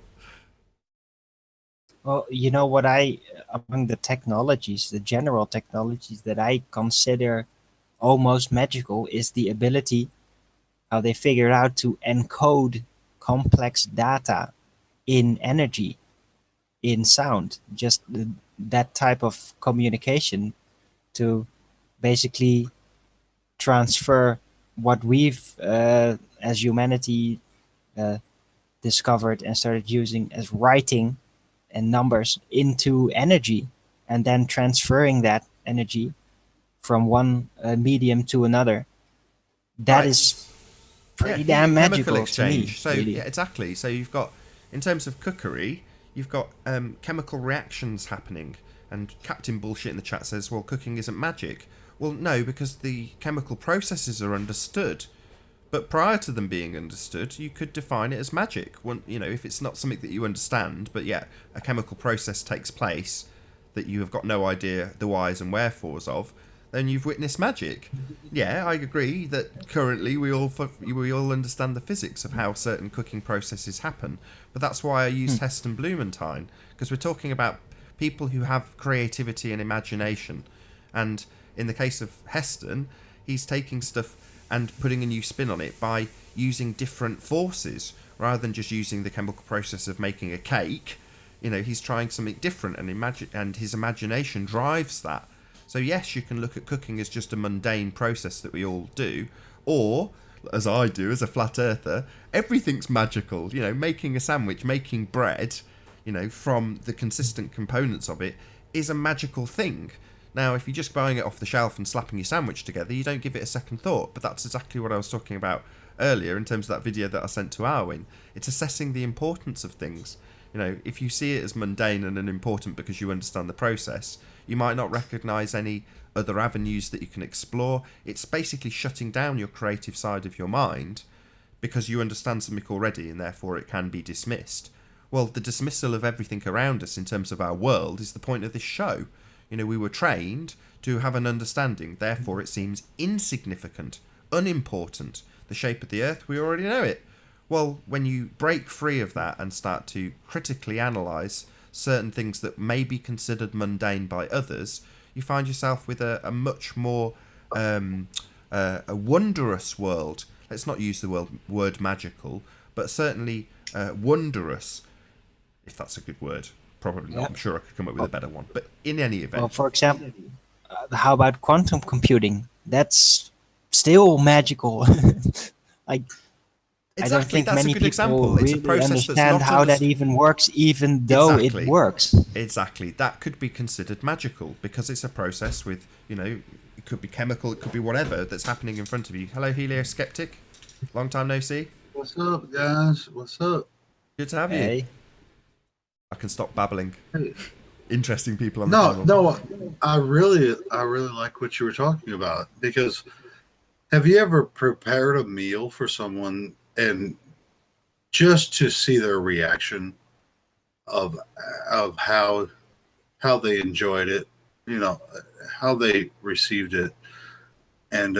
well, what among the technologies, the general technologies that I consider almost magical is the ability how they figured out to encode complex data in energy, in sound, just that type of communication to basically transfer what we've as humanity uh, discovered and started using as writing and numbers into energy, and then transferring that energy from one medium to another. That Right. is pretty Yeah, damn chemical magical to me. exchange. So Really. yeah, exactly. So you've got, in terms of cookery, you've got chemical reactions happening. And Captain Bullshit in the chat says, well, cooking isn't magic. Well, no, because the chemical processes are understood. But prior to them being understood, you could define it as magic. If it's not something that you understand, but yeah, a chemical process takes place that you have got no idea the whys and wherefores of, then you've witnessed magic. Yeah, I agree that currently we all understand the physics of how certain cooking processes happen, but that's why I used Heston Blumenthal, because we're talking about people who have creativity and imagination. And in the case of Heston, he's taking stuff and putting a new spin on it by using different forces rather than just using the chemical process of making a cake. You know, he's trying something different, and his imagination drives that. So yes, you can look at cooking as just a mundane process that we all do, or as I do as a flat earther, everything's magical. You know, making a sandwich, making bread, you know, from the consistent components of it is a magical thing. Now, if you're just buying it off the shelf and slapping your sandwich together, you don't give it a second thought. But that's exactly what I was talking about earlier in terms of that video that I sent to Arwin. It's assessing the importance of things. You know, if you see it as mundane and unimportant because you understand the process, you might not recognise any other avenues that you can explore. It's basically shutting down your creative side of your mind because you understand something already and therefore it can be dismissed. Well, the dismissal of everything around us in terms of our world is the point of this show. You know, we were trained to have an understanding, therefore it seems insignificant, unimportant. The shape of the earth, we already know it. Well, when you break free of that and start to critically analyse certain things that may be considered mundane by others, you find yourself with a much more a wondrous world. Let's not use the word magical, but certainly wondrous, if that's a good word. Probably not. Yeah. I'm sure I could come up with a better one. But in any event, Well, for example, how about quantum computing? That's still magical. Like, I don't think that's many a good people example. It's a really process that's understand not how that even works, even though Exactly. it works. Exactly. That could be considered magical because it's a process with, you know, it could be chemical, it could be whatever that's happening in front of you. Hello, Helio Skeptic. Long time no see. What's up, guys? What's up? Good to have you. Hey, I can stop babbling. Hey. Interesting people on the No, panel. no, I really like what you were talking about, because have you ever prepared a meal for someone and just to see their reaction of how they enjoyed it, you know, how they received it, and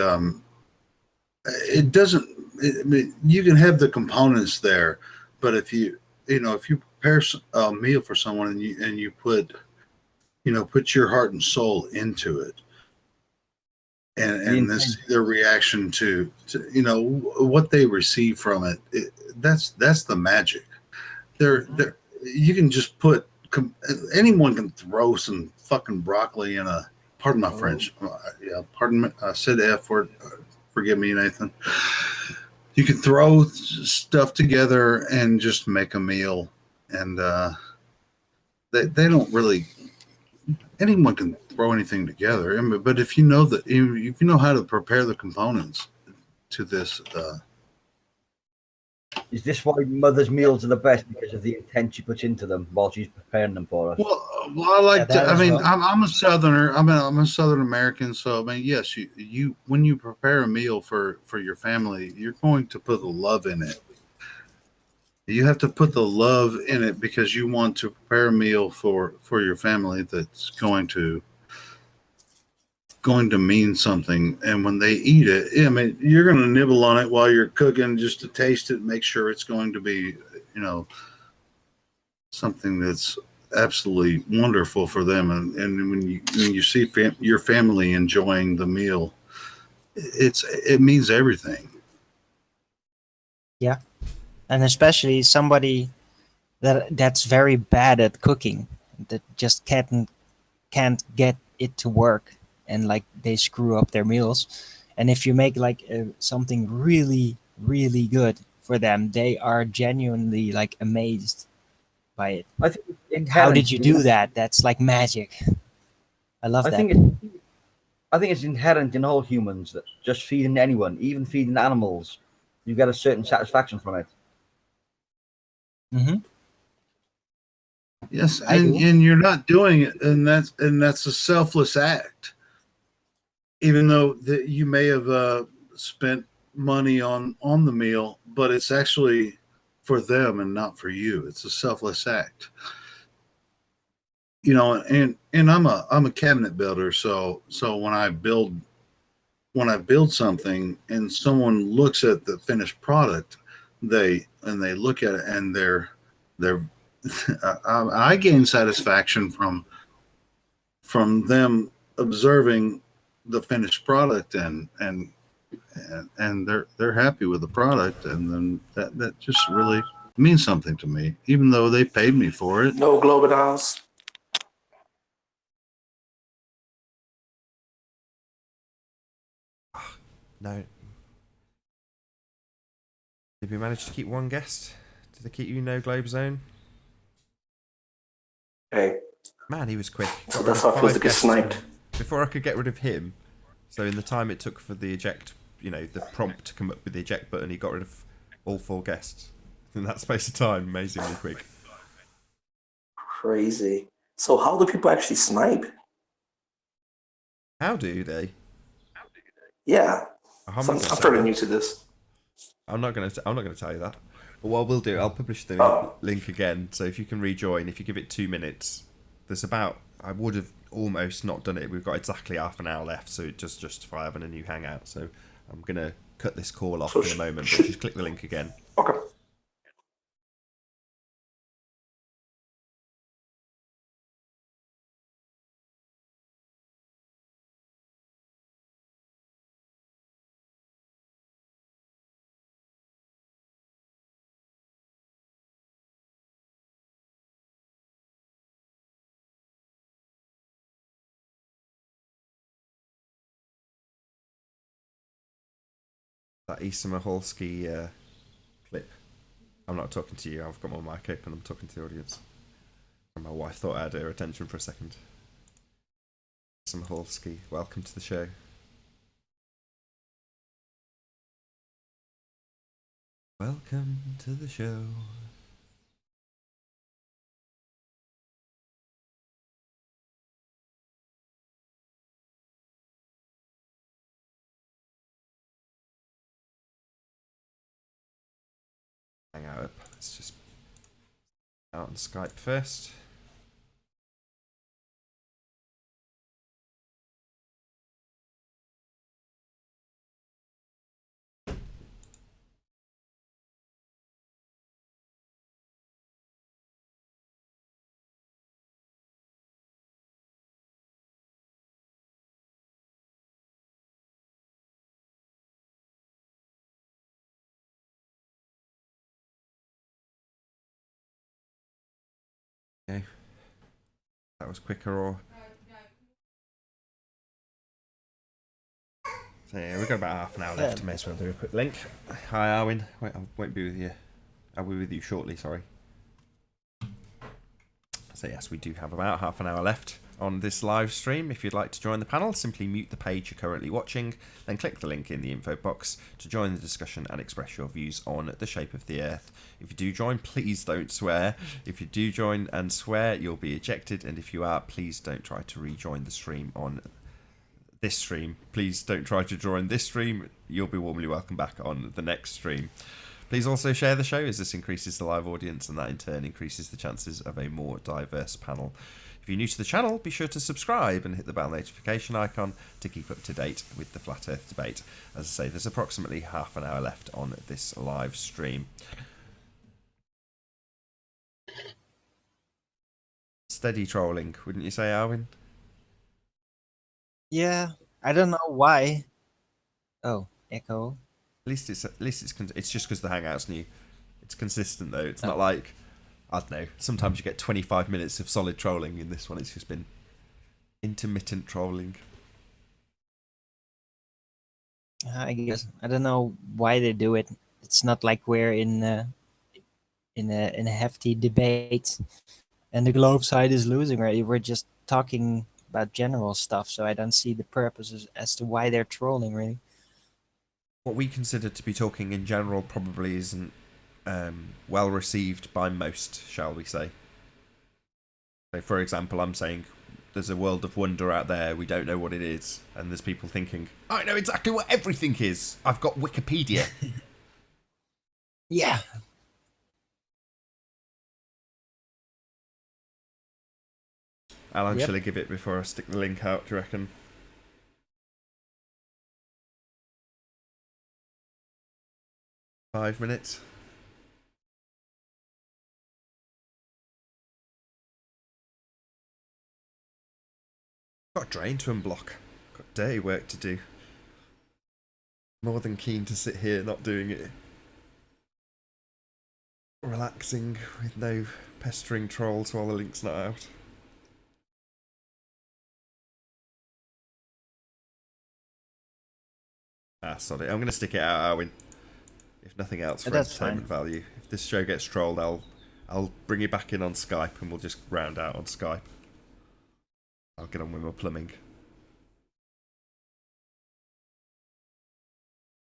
it doesn't. I mean, you can have the components there, but if you prepare a meal for someone and you put your heart and soul into it, and this their reaction to what they receive from it, that's the magic. There you can just put anyone can throw some fucking broccoli in a, pardon my French, yeah, pardon me, I said the F word, forgive me, Nathan. You can throw stuff together and just make a meal, and they don't really. Anyone can throw anything together, but if you know how to prepare the components to this, Is this why mother's meals are the best, because of the intent she puts into them while she's preparing them for us? well, I like that to. I as mean, well. I'm a Southerner. I'm a Southern American, so I mean, yes, you when you prepare a meal for your family, you're going to put the love in it. You have to put the love in it because you want to prepare a meal for your family that's going to mean something. And when they eat it, I mean, you're going to nibble on it while you're cooking just to taste it, make sure it's going to be, something that's absolutely wonderful for them. And when you see your family enjoying the meal, it means everything. yeah, and especially somebody that's very bad at cooking, that just can't get it to work, and like they screw up their meals. And if you make like something really really good for them, they are genuinely like amazed by it. I think it's Like, how did inherent you in- do that? That's like magic. I love I that. think it's inherent in all humans that just feeding anyone, even feeding animals, you get a certain satisfaction from it. Hmm. Yes, I do. and you're not doing it, and that's a selfless act. Even though that you may have spent money on the meal, but it's actually for them and not for you. It's a selfless act. And I'm a cabinet builder, so when I build something and someone looks at the finished product, they look at it and they're I gain satisfaction from them observing the finished product, and they're happy with the product, and then that just really means something to me, even though they paid me for it. No globe in the house. No. Did we manage to keep one guest? Did they keep you no globe zone? Hey, Man, he was quick. so Got rid that's of how it feels 5 to get guests sniped. before I could get rid of him. So in the time it took for the eject, the prompt to come up with the eject button, he got rid of all 4 guests in that space of time. Amazingly quick. Crazy. So how do people actually snipe? How do they? Yeah, I'm so not I'm gonna tell fairly you. new to this. I'm not gonna tell you that. But what we'll do, I'll publish the Oh. link again. So if you can rejoin, if you give it 2 minutes, there's about, I would have almost not done it. We've got exactly half an hour left, so it just justify having a new hangout. So I'm gonna cut this call off So in a moment, but just click the link again. Okay. That Issa Maholsky clip. I'm not talking to you. I've got my mic open. I'm talking to the audience. And my wife thought I had her attention for a second. Issa Maholsky, welcome to the show. Welcome to the show. Hang out. Let's just out on Skype first. Okay. That was quicker or... So yeah, we've got about half an hour left. May as well do a quick link. Hi Arwin. Wait, I won't be with you. I'll be with you shortly, sorry. So yes, we do have about half an hour left on this live stream. If you'd like to join the panel, simply mute the page you're currently watching, then click the link in the info box to join the discussion and express your views on the shape of the Earth. If you do join, please don't swear. If you do join and swear, you'll be ejected, and if you are, please don't try to rejoin the stream on this stream. Please don't try to join this stream. You'll be warmly welcome back on the next stream. Please also share the show, as this increases the live audience and that in turn increases the chances of a more diverse panel. If you're new to the channel, be sure to subscribe and hit the bell notification icon to keep up to date with the Flat Earth debate. As I say, there's approximately half an hour left on this live stream. Steady trolling, wouldn't you say, Arwin? Yeah, I don't know why. Oh, echo. At least it's just because the hangout's new. It's consistent though. It's not like, I don't know, sometimes you get 25 minutes of solid trolling. In this one it's just been intermittent trolling. I guess I don't know why they do it. It's not like we're in a hefty debate, and the globe side is losing. Right? We're just talking about general stuff, so I don't see the purpose as to why they're trolling. Really, What we consider to be talking in general probably isn't well received by most, shall we say. So, for example, I'm saying there's a world of wonder out there, we don't know what it is, and there's people thinking, I know exactly what everything is. I've got Wikipedia. yeah. How long Yep. shall I give it before I stick the link out, do you reckon? Five minutes? Got a drain to unblock. Got dirty work to do. More than keen to sit here not doing it. Relaxing with no pestering trolls while the link's not out. Sorry, I'm going to stick it out, Arwin. If nothing else, for That's entertainment fine. value. If this show gets trolled, I'll bring you back in on Skype and we'll just round out on Skype. I'll get on with my plumbing.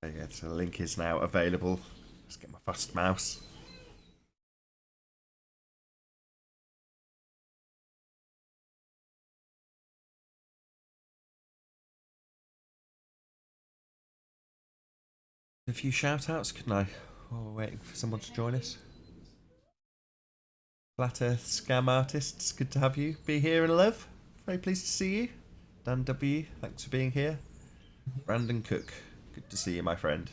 There you go, so the link is now available. Let's get my fast mouse. A few shout outs, couldn't I? While we're waiting for someone to join us. Flat Earth Scam Artists, good to have you. Be here and live. Very pleased to see you. Dan W, thanks for being here. Brandon Cook, good to see you, my friend.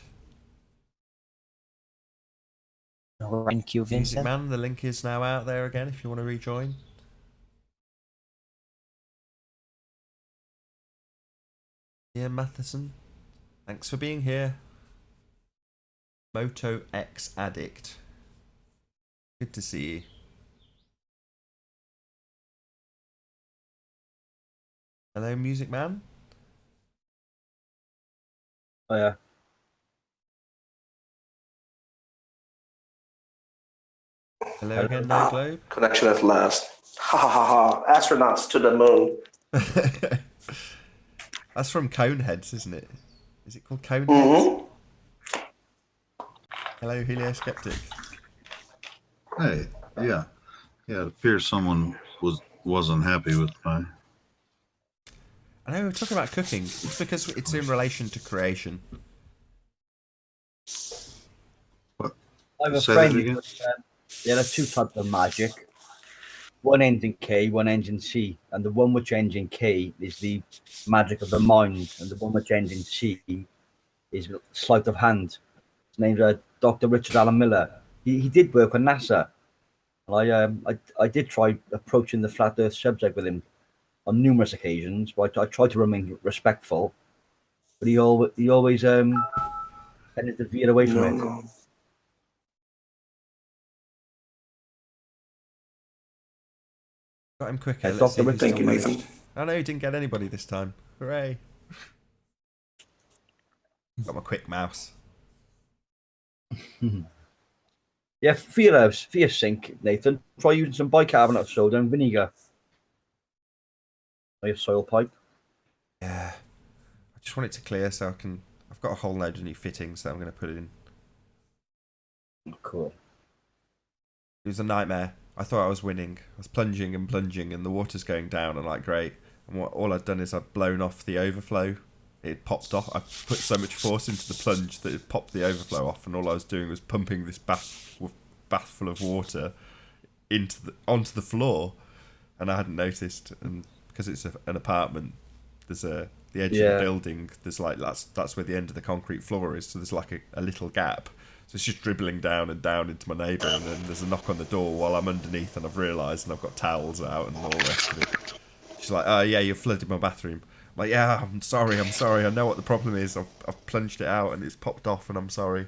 Thank you, Music Vincent. Man, the link is now out there again if you want to rejoin. Ian Matheson, thanks for being here. Moto X Addict, good to see you. Hello, Music Man. Oh yeah. Hello again, No Globe. Connection at last. Ha ha ha ha. Astronauts to the moon. That's from Coneheads, isn't it? Is it called Coneheads? Mm-hmm. Hello, Helio Skeptic. Hey, yeah. Yeah, it appears someone wasn't happy with my. I know we're talking about cooking. It's because it's in relation to creation. What? I have a Say that friend. again? There are two types of magic. One ends in K, one ends in C, and the one which ends in K is the magic of the mind, and the one which ends in C is sleight of hand. His name's Dr. Richard Allen Miller. He did work on NASA. I did try approaching the flat Earth subject with him on numerous occasions, but I tried to remain respectful. But he always tended to veer away from No, it. no. Got him quicker. Yeah, Let's see Dr. who's Thank still you, managed. Nathan. Oh no, he didn't get anybody this time. Hooray! Got my quick mouse. Yeah, for your sink, Nathan, try using some bicarbonate of soda and vinegar. Or your soil pipe. Yeah. I just want it to clear so I can... I've got a whole load of new fittings that I'm going to put in. Cool. It was a nightmare. I thought I was winning. I was plunging and the water's going down and like, great. And all I'd done is I'd blown off the overflow. It popped off. I put so much force into the plunge that it popped the overflow off, and all I was doing was pumping this bath full of water onto the floor, and I hadn't noticed. And because it's an apartment, there's the edge of the building. There's like that's where the end of the concrete floor is. So there's like a little gap. So it's just dribbling down and down into my neighbour, and then there's a knock on the door while I'm underneath, and I've realised, and I've got towels out and all the rest of it. She's like, "Oh yeah, you flooded my bathroom." I'm like, "Yeah, I'm sorry. I know what the problem is. I've plunged it out and it's popped off, and I'm sorry."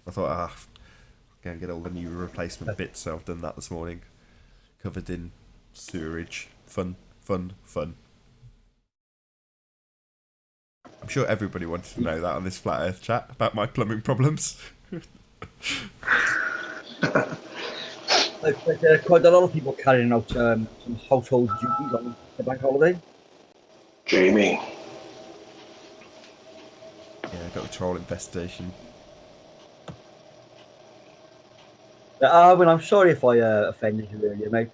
I thought, I'm going to get all the new replacement bits, so I've done that this morning. Covered in sewerage. Fun. I'm sure everybody wanted to know that on this Flat Earth chat about my plumbing problems. Quite a lot of people carrying out some household duties on the bank holiday. Jamie. Yeah, I got the troll infestation. Well, I'm sorry if I offended you earlier, mate.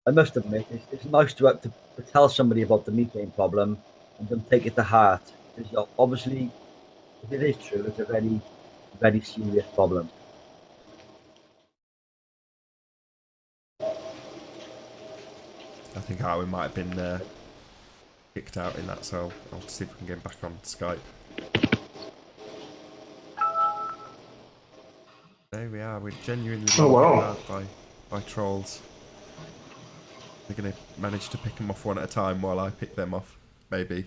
I must admit, it's nice to tell somebody about the methane problem and then take it to heart. Because obviously, if it is true, it's a very, very serious problem. I think Arwen might have been kicked out in that, so I'll see if we can get him back on Skype. There we are. We're genuinely being hard by trolls. They're going to manage to pick them off one at a time while I pick them off, maybe.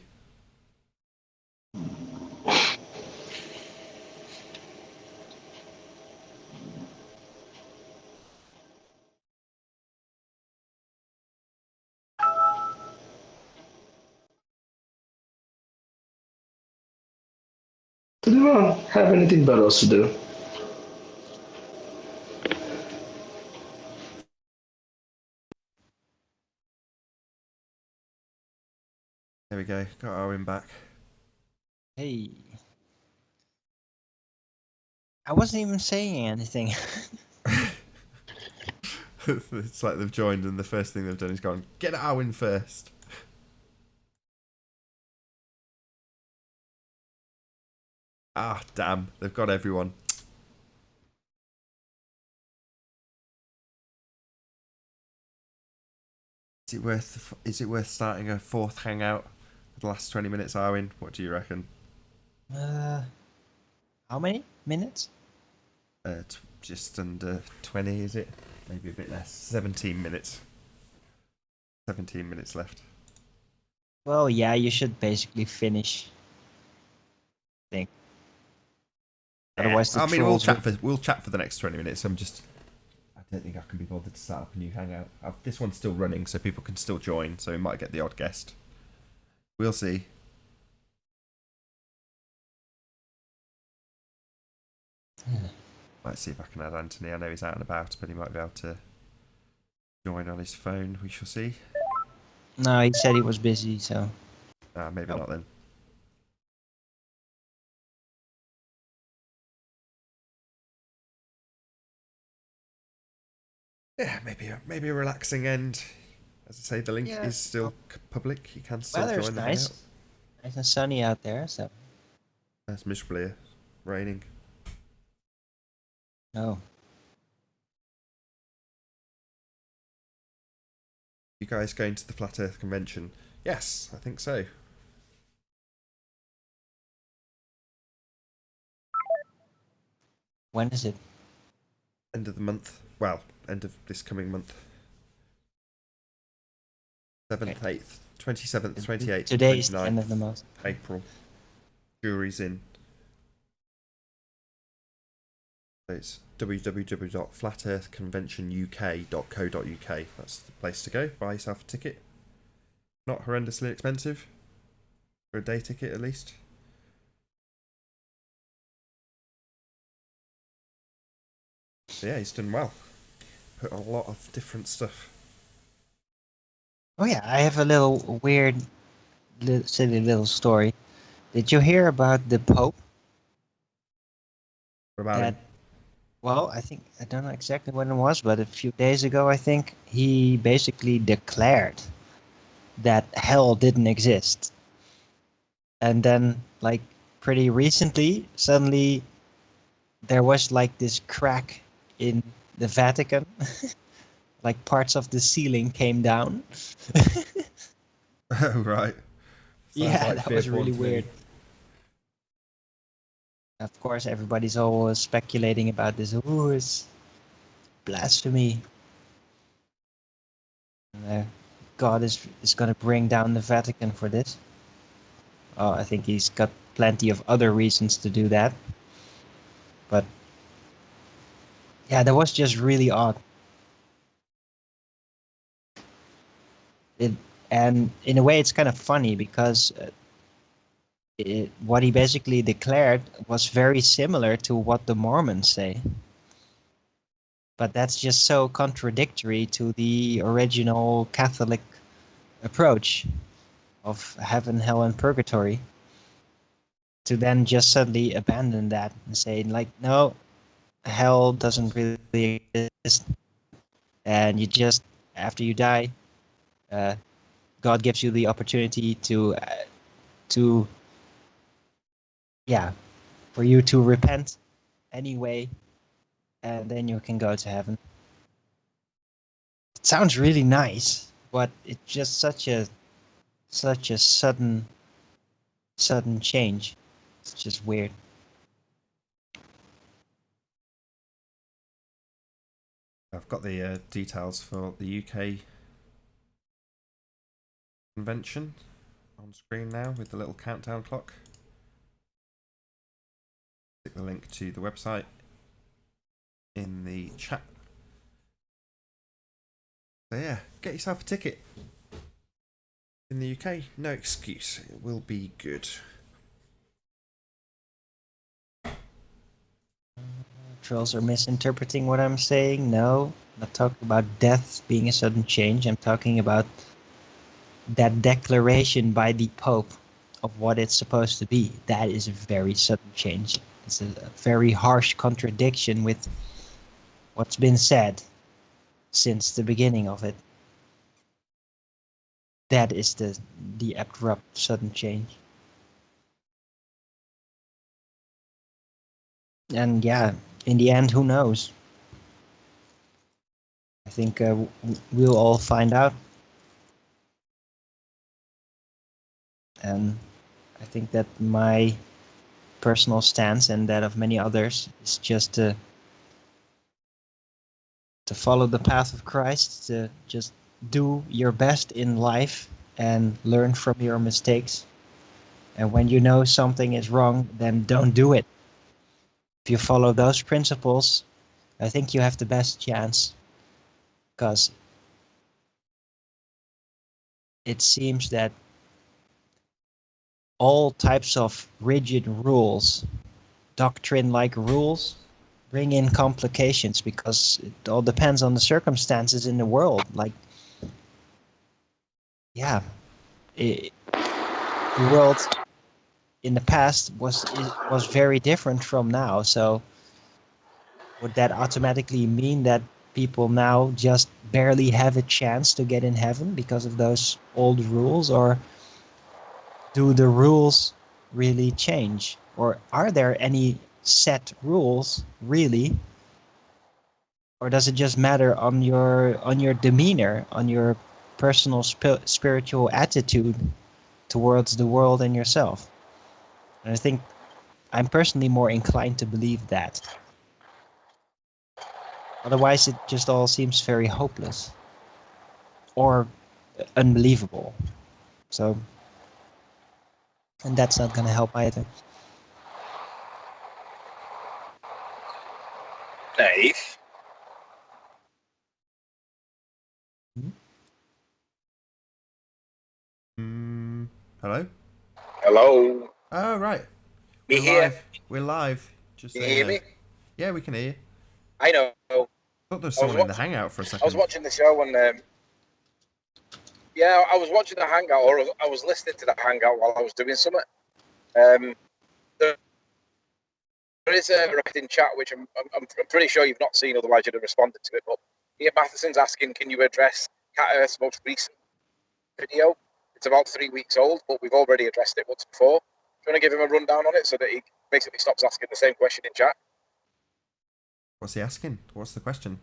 Did anyone have anything better else to do? There we go. Got Owen back. Hey, I wasn't even saying anything. It's like they've joined and the first thing they've done is gone, get Owen first. Ah, damn. They've got everyone. Is it worth starting a fourth hangout for the last 20 minutes, Arwen? What do you reckon? How many minutes? Just under 20, is it? Maybe a bit less. 17 minutes. 17 minutes left. Well, yeah, you should basically finish. I think. Otherwise, the I mean, we'll trolls chat for the next 20 minutes. I don't think I can be bothered to set up a new hangout. This one's still running, so people can still join. So we might get the odd guest. We'll see. Might see if I can add Anthony. I know he's out and about, but he might be able to join on his phone. We shall see. No, he said he was busy, so. Maybe not then. Yeah, maybe a relaxing end. As I say, the link is still public. You can still Weather's join the nice. hangout. Nice and sunny out there, so. It's miserably here. Raining. Oh. You guys going to the Flat Earth Convention? Yes, I think so. When is it? End of the month. Well, end of this coming month. 7th, 8th, 27th, 28th, Today's the 29th end of the month. April. Jury's in. So it's www.flatearthconventionuk.co.uk. That's the place to go. Buy yourself a ticket. Not horrendously expensive. For a day ticket, at least. So yeah, he's done well. Put a lot of different stuff. Oh yeah, I have a little weird, silly little story. Did you hear about the Pope? What about him? Well, I don't know exactly when it was, but a few days ago, I think, he basically declared that hell didn't exist. And then, like, pretty recently, suddenly, there was, like, this crack in the Vatican. Like, parts of the ceiling came down. Oh, right. Yeah, that was really weird. Of course, everybody's always speculating about this. Ooh, it's blasphemy. God is going to bring down the Vatican for this. Oh, I think he's got plenty of other reasons to do that. But yeah, that was just really odd. And in a way, it's kind of funny because what he basically declared was very similar to what the Mormons say. But that's just so contradictory to the original Catholic approach of heaven, hell, and purgatory. To then just suddenly abandon that and say, like, no, hell doesn't really exist. And you just, after you die, God gives you the opportunity for you to repent anyway, and then you can go to heaven. It sounds really nice, but it's just such a sudden change. It's just weird. I've got the details for the UK convention on screen now with the little countdown clock. Stick the link to the website in the chat. So yeah, get yourself a ticket. In the UK, no excuse. It will be good. trolls are misinterpreting what I'm saying. No, I'm not talking about death being a sudden change. I'm talking about that declaration by the Pope of what it's supposed to be. That is a very sudden change. It's a very harsh contradiction with what's been said since the beginning of it. That is the abrupt sudden change. And yeah, in the end, who knows? I think we'll all find out. And I think that my personal stance and that of many others is just to follow the path of Christ, to just do your best in life and learn from your mistakes. And when you know something is wrong, then don't do it. If you follow those principles, I think you have the best chance, because it seems that all types of rigid rules, doctrine-like rules, bring in complications, because it all depends on the circumstances in the world. Like, yeah, the world in the past was very different from now. So would that automatically mean that people now just barely have a chance to get in heaven because of those old rules? Or do the rules really change? Or are there any set rules really? Or does it just matter on your demeanor, on your personal spiritual attitude towards the world and yourself? And I think I'm personally more inclined to believe that. Otherwise, it just all seems very hopeless or unbelievable. So, and that's not going to help either. Dave? Hello? Hello? Oh, right. Me We're here? live. We're live. Just Can so you hear know. me? Yeah, we can hear you. I know. I thought there was I was someone in the watching- hangout for a I second. was watching the show and yeah, I was watching the hangout, or I was listening to the hangout while I was doing something. There is a recording chat which I'm pretty sure you've not seen, otherwise you'd have responded to it. But Ian Matheson's asking, can you address Cat Earth's most recent video? It's about 3 weeks old, but we've already addressed it once before. Do you want to give him a rundown on it so that he basically stops asking the same question in chat? What's he asking? What's the question?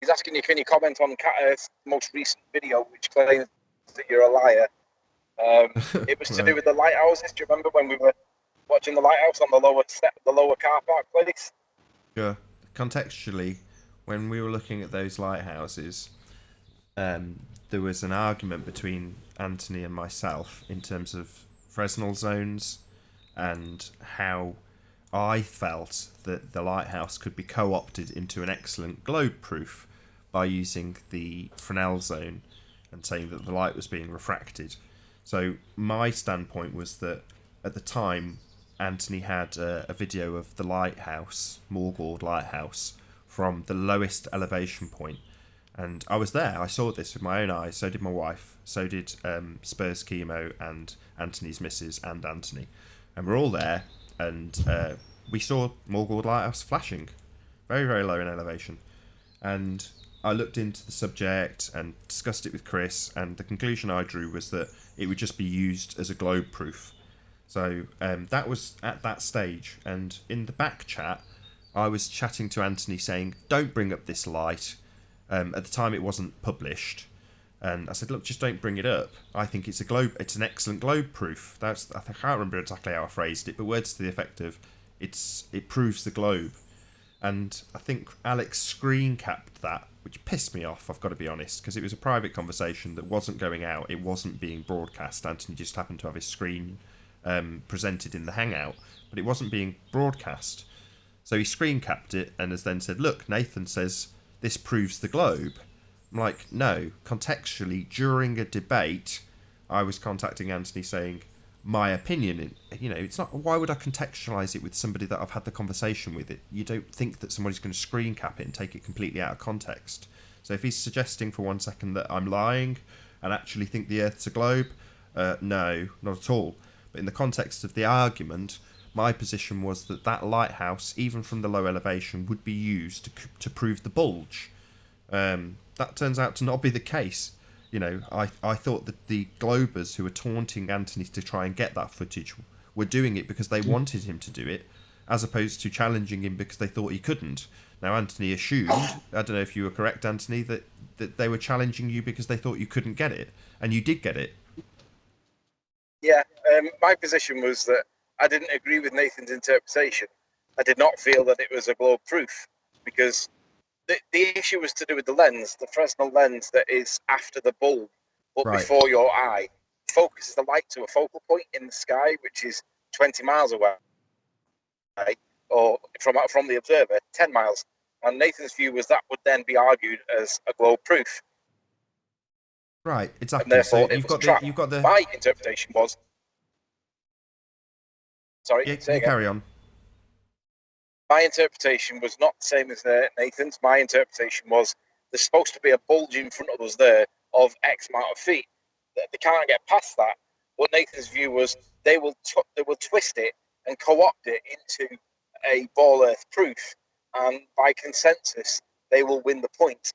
He's asking you, can you comment on Cat Earth's most recent video, which claims that you're a liar? It was to do with the lighthouses. Do you remember when we were watching the lighthouse on the lower car park place? Sure. Contextually, when we were looking at those lighthouses, there was an argument between Anthony and myself in terms of Fresnel zones and how I felt that the lighthouse could be co-opted into an excellent globe proof by using the Fresnel zone and saying that the light was being refracted. So my standpoint was that at the time, Anthony had a video of the lighthouse, Morgord Lighthouse, from the lowest elevation point. And I was there. I saw this with my own eyes. So did my wife. So did Spurs Chemo and Anthony's missus and Anthony. And we're all there. And we saw Morgord Lighthouse flashing. Very, very low in elevation. And I looked into the subject and discussed it with Chris. And the conclusion I drew was that it would just be used as a globe proof. So that was at that stage. And in the back chat, I was chatting to Anthony saying, don't bring up this light. At the time, it wasn't published. And I said, look, just don't bring it up. I think it's an excellent globe proof. I can't remember exactly how I phrased it, but words to the effect of, it proves the globe. And I think Alex screen capped that, which pissed me off, I've got to be honest, because it was a private conversation that wasn't going out. It wasn't being broadcast. Anthony just happened to have his screen presented in the Hangout, but it wasn't being broadcast. So he screen capped it and has then said, look, Nathan says this proves the globe. I'm like, no, contextually, during a debate, I was contacting Anthony saying, my opinion. It's not. Why would I contextualize it with somebody that I've had the conversation with? It. You don't think that somebody's going to screen cap it and take it completely out of context. So if he's suggesting for 1 second that I'm lying and actually think the Earth's a globe, no, not at all. But in the context of the argument, my position was that lighthouse, even from the low elevation, would be used to prove the bulge. That turns out to not be the case. I thought that the Globers who were taunting Anthony to try and get that footage were doing it because they wanted him to do it, as opposed to challenging him because they thought he couldn't. Now, Anthony assumed, I don't know if you were correct, Anthony, that they were challenging you because they thought you couldn't get it, and you did get it. Yeah, my position was that I didn't agree with Nathan's interpretation. I did not feel that it was a globe proof, because the issue was to do with the lens, the Fresnel lens that is after the bulb, but Right. before your eye. Focuses the light to a focal point in the sky, which is 20 miles away, or from the observer, 10 miles. And Nathan's view was that would then be argued as a globe proof. Right, exactly. And therefore, So you've got the. My interpretation was. Sorry, Yeah, say you again. carry on. My interpretation was not the same as Nathan's. My interpretation was there's supposed to be a bulge in front of us there of X amount of feet. They can't get past that. What Nathan's view was they will twist it and co-opt it into a ball earth proof, and by consensus they will win the point.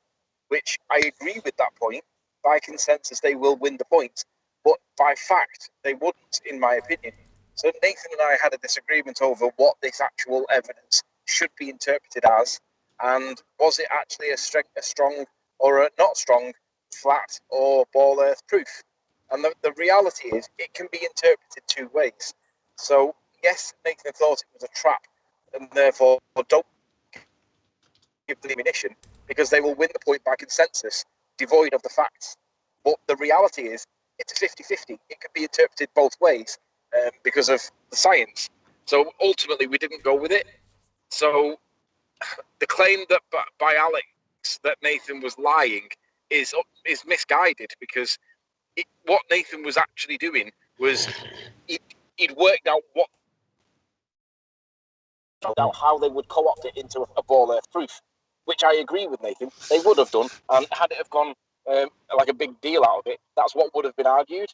Which I agree with that point. By consensus they will win the point, but by fact they wouldn't, in my opinion. So Nathan and I had a disagreement over what this actual evidence should be interpreted as, and was it actually a strong or a not strong flat or ball earth proof. And the reality is it can be interpreted two ways. So yes, Nathan thought it was a trap, and therefore don't give the ammunition, because they will win the point by consensus, devoid of the facts. But the reality is it's a 50-50. It can be interpreted both ways. Because of the science. So ultimately we didn't go with it. So the claim that by Alex that Nathan was lying is misguided, because what Nathan was actually doing was he'd worked out how they would co-opt it into a ball earth proof, which I agree with Nathan. They would have done, and had it have gone like a big deal out of it, that's what would have been argued.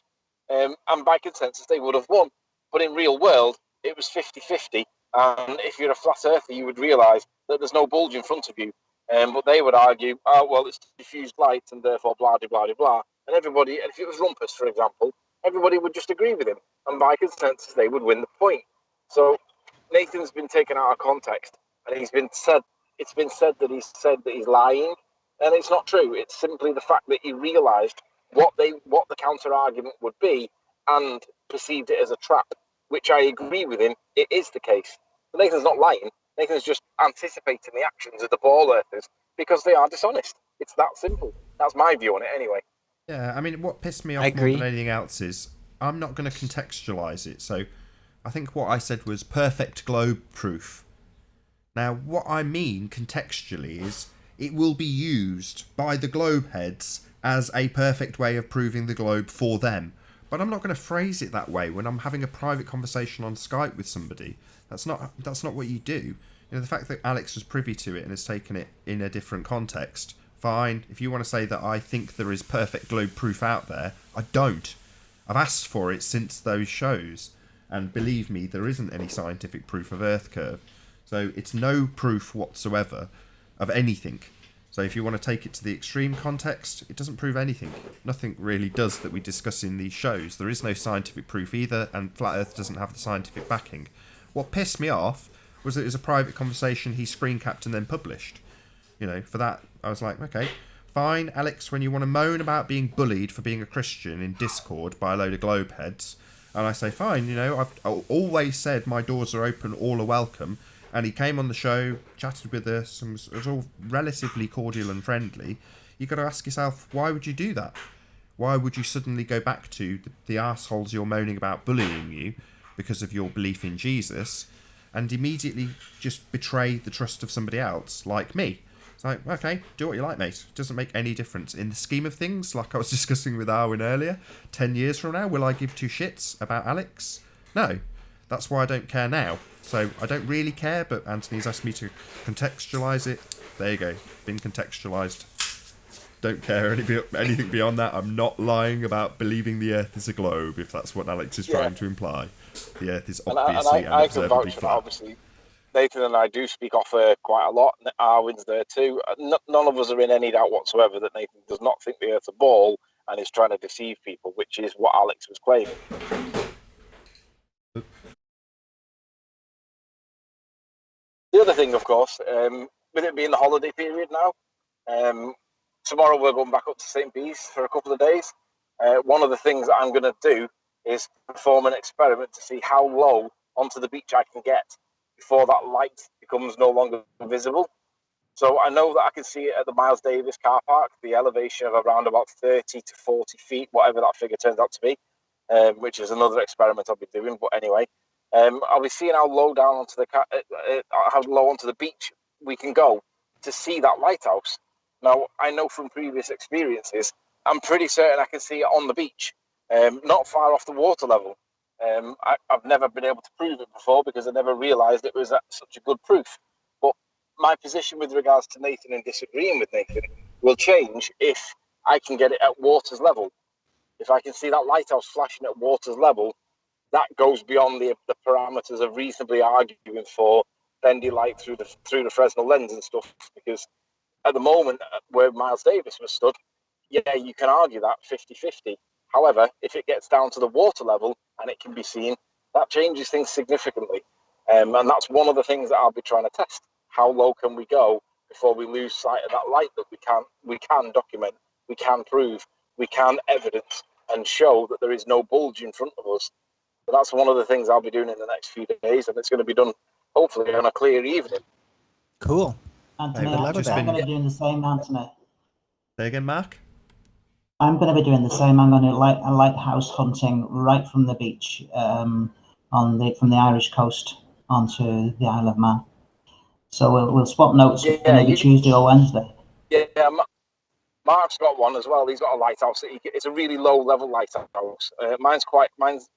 And by consensus, they would have won. But in real world, it was 50-50. And if you're a flat earther, you would realise that there's no bulge in front of you. But they would argue, oh, well, it's diffused light and therefore blah, blah, blah, blah. And everybody, if it was Rumpus, for example, everybody would just agree with him. And by consensus, they would win the point. So Nathan's been taken out of context. And it's been said that he's lying. And it's not true. It's simply the fact that he realised what the counter argument would be and perceived it as a trap, which I agree with him. It is the case. But Nathan's not lying. Nathan's just anticipating the actions of the ball earthers because they are dishonest. It's that simple. That's my view on it anyway. Yeah, I mean, what pissed me off more than anything else is I'm not going to contextualise it. So I think what I said was perfect globe proof. Now, what I mean contextually is it will be used by the globe heads as a perfect way of proving the globe for them. But I'm not going to phrase it that way when I'm having a private conversation on Skype with somebody. That's not what you do. The fact that Alex was privy to it and has taken it in a different context, fine. If you want to say that I think there is perfect globe proof out there, I don't. I've asked for it since those shows, and believe me, there isn't any scientific proof of Earth curve. So it's no proof whatsoever of anything. So if you want to take it to the extreme context, it doesn't prove anything. Nothing really does that we discuss in these shows. There is no scientific proof either, and Flat Earth doesn't have the scientific backing. What pissed me off was that it was a private conversation he screen capped and then published. For that, I was like, okay, fine, Alex, when you want to moan about being bullied for being a Christian in Discord by a load of globe heads, and I say, fine, I've always said my doors are open, all are welcome. And he came on the show, chatted with us, and was all relatively cordial and friendly. You've got to ask yourself, why would you do that? Why would you suddenly go back to the arseholes you're moaning about bullying you because of your belief in Jesus, and immediately just betray the trust of somebody else, like me? It's like, okay, do what you like, mate. It doesn't make any difference. In the scheme of things, like I was discussing with Arwin earlier, 10 years from now, will I give two shits about Alex? No. That's why I don't care now. So I don't really care, but Anthony's asked me to contextualise it. There you go. Been contextualised. Don't care anything beyond that. I'm not lying about believing the Earth is a globe, if that's what Alex is trying to imply. The Earth is obviously and I can observably vouch for that, flat. obviously. Nathan and I do speak off quite a lot. Arwin's there too. None of us are in any doubt whatsoever that Nathan does not think the Earth's a ball and is trying to deceive people, which is what Alex was claiming. The other thing, of course, with it being the holiday period now, tomorrow we're going back up to St. Bees for a couple of days. One of the things that I'm going to do is perform an experiment to see how low onto the beach I can get before that light becomes no longer visible. So I know that I can see it at the Miles Davis car park, the elevation of around about 30 to 40 feet, whatever that figure turns out to be, which is another experiment I'll be doing. But anyway, I'll be seeing how low down onto how low onto the beach we can go to see that lighthouse. Now, I know from previous experiences, I'm pretty certain I can see it on the beach, not far off the water level. I've never been able to prove it before because I never realised it was such a good proof. But my position with regards to Nathan and disagreeing with Nathan will change if I can get it at water's level. If I can see that lighthouse flashing at water's level, that goes beyond the parameters of reasonably arguing for bendy light through the Fresnel lens and stuff. Because at the moment, where Miles Davis was stood, yeah, you can argue that 50-50. However, if it gets down to the water level and it can be seen, that changes things significantly. And that's one of the things that I'll be trying to test. How low can we go before we lose sight of that light that we can document, we can prove, we can evidence and show that there is no bulge in front of us. So that's one of the things I'll be doing in the next few days, and it's going to be done hopefully on a clear evening. Cool. Anthony, Hey, I'm going to be doing the same, Anthony. Say again, Mark? I'm going to be doing the same. I'm going to lighthouse hunting right from the beach, from the Irish coast onto the Isle of Man. So we'll swap notes maybe Tuesday or Wednesday. Yeah, Mark's got one as well. He's got a lighthouse. It's a really low level lighthouse. Mine's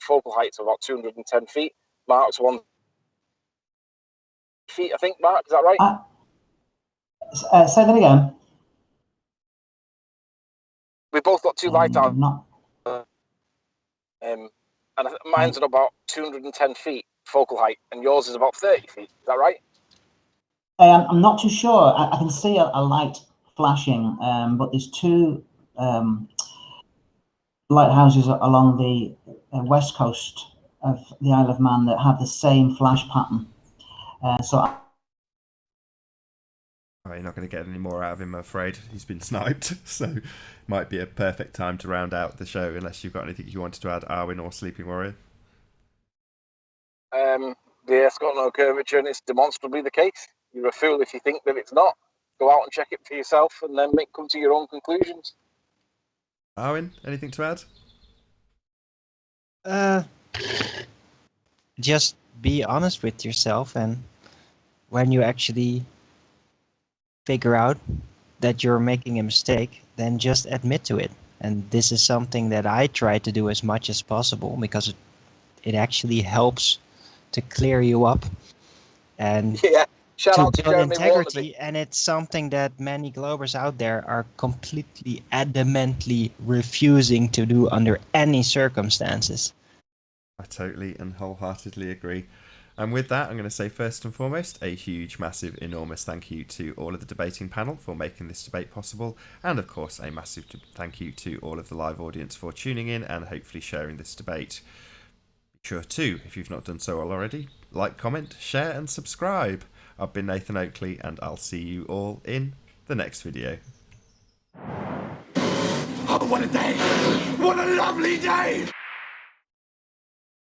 focal height's about 210 feet. Mark's 1 feet, I think. Mark, is that right? Say that again. We both got two lighthouses. And mine's at about 210 feet focal height, and yours is about 30 feet. Is that right? I'm not too sure. I can see a light flashing, but there's two lighthouses along the west coast of the Isle of Man that have the same flash pattern. Oh, you're not going to get any more out of him, I'm afraid. He's been sniped, so might be a perfect time to round out the show, unless you've got anything you wanted to add, Arwin or Sleeping Warrior. The Earth's got no curvature, and it's demonstrably the case. You're a fool if you think that it's not. Go out and check it for yourself, and then come to your own conclusions. Arwin, anything to add? Just be honest with yourself, and when you actually figure out that you're making a mistake, then just admit to it. And this is something that I try to do as much as possible, because it actually helps to clear you up and Shout out to build Jeremy integrity. And it's something that many Globers out there are completely adamantly refusing to do under any circumstances. I totally and wholeheartedly agree. And with that, I'm going to say first and foremost, a huge, massive, enormous thank you to all of the debating panel for making this debate possible. And of course, a massive thank you to all of the live audience for tuning in and hopefully sharing this debate. Be sure to, if you've not done so already, like, comment, share and subscribe. I've been Nathan Oakley, and I'll see you all in the next video. Oh, what a day! What a lovely day!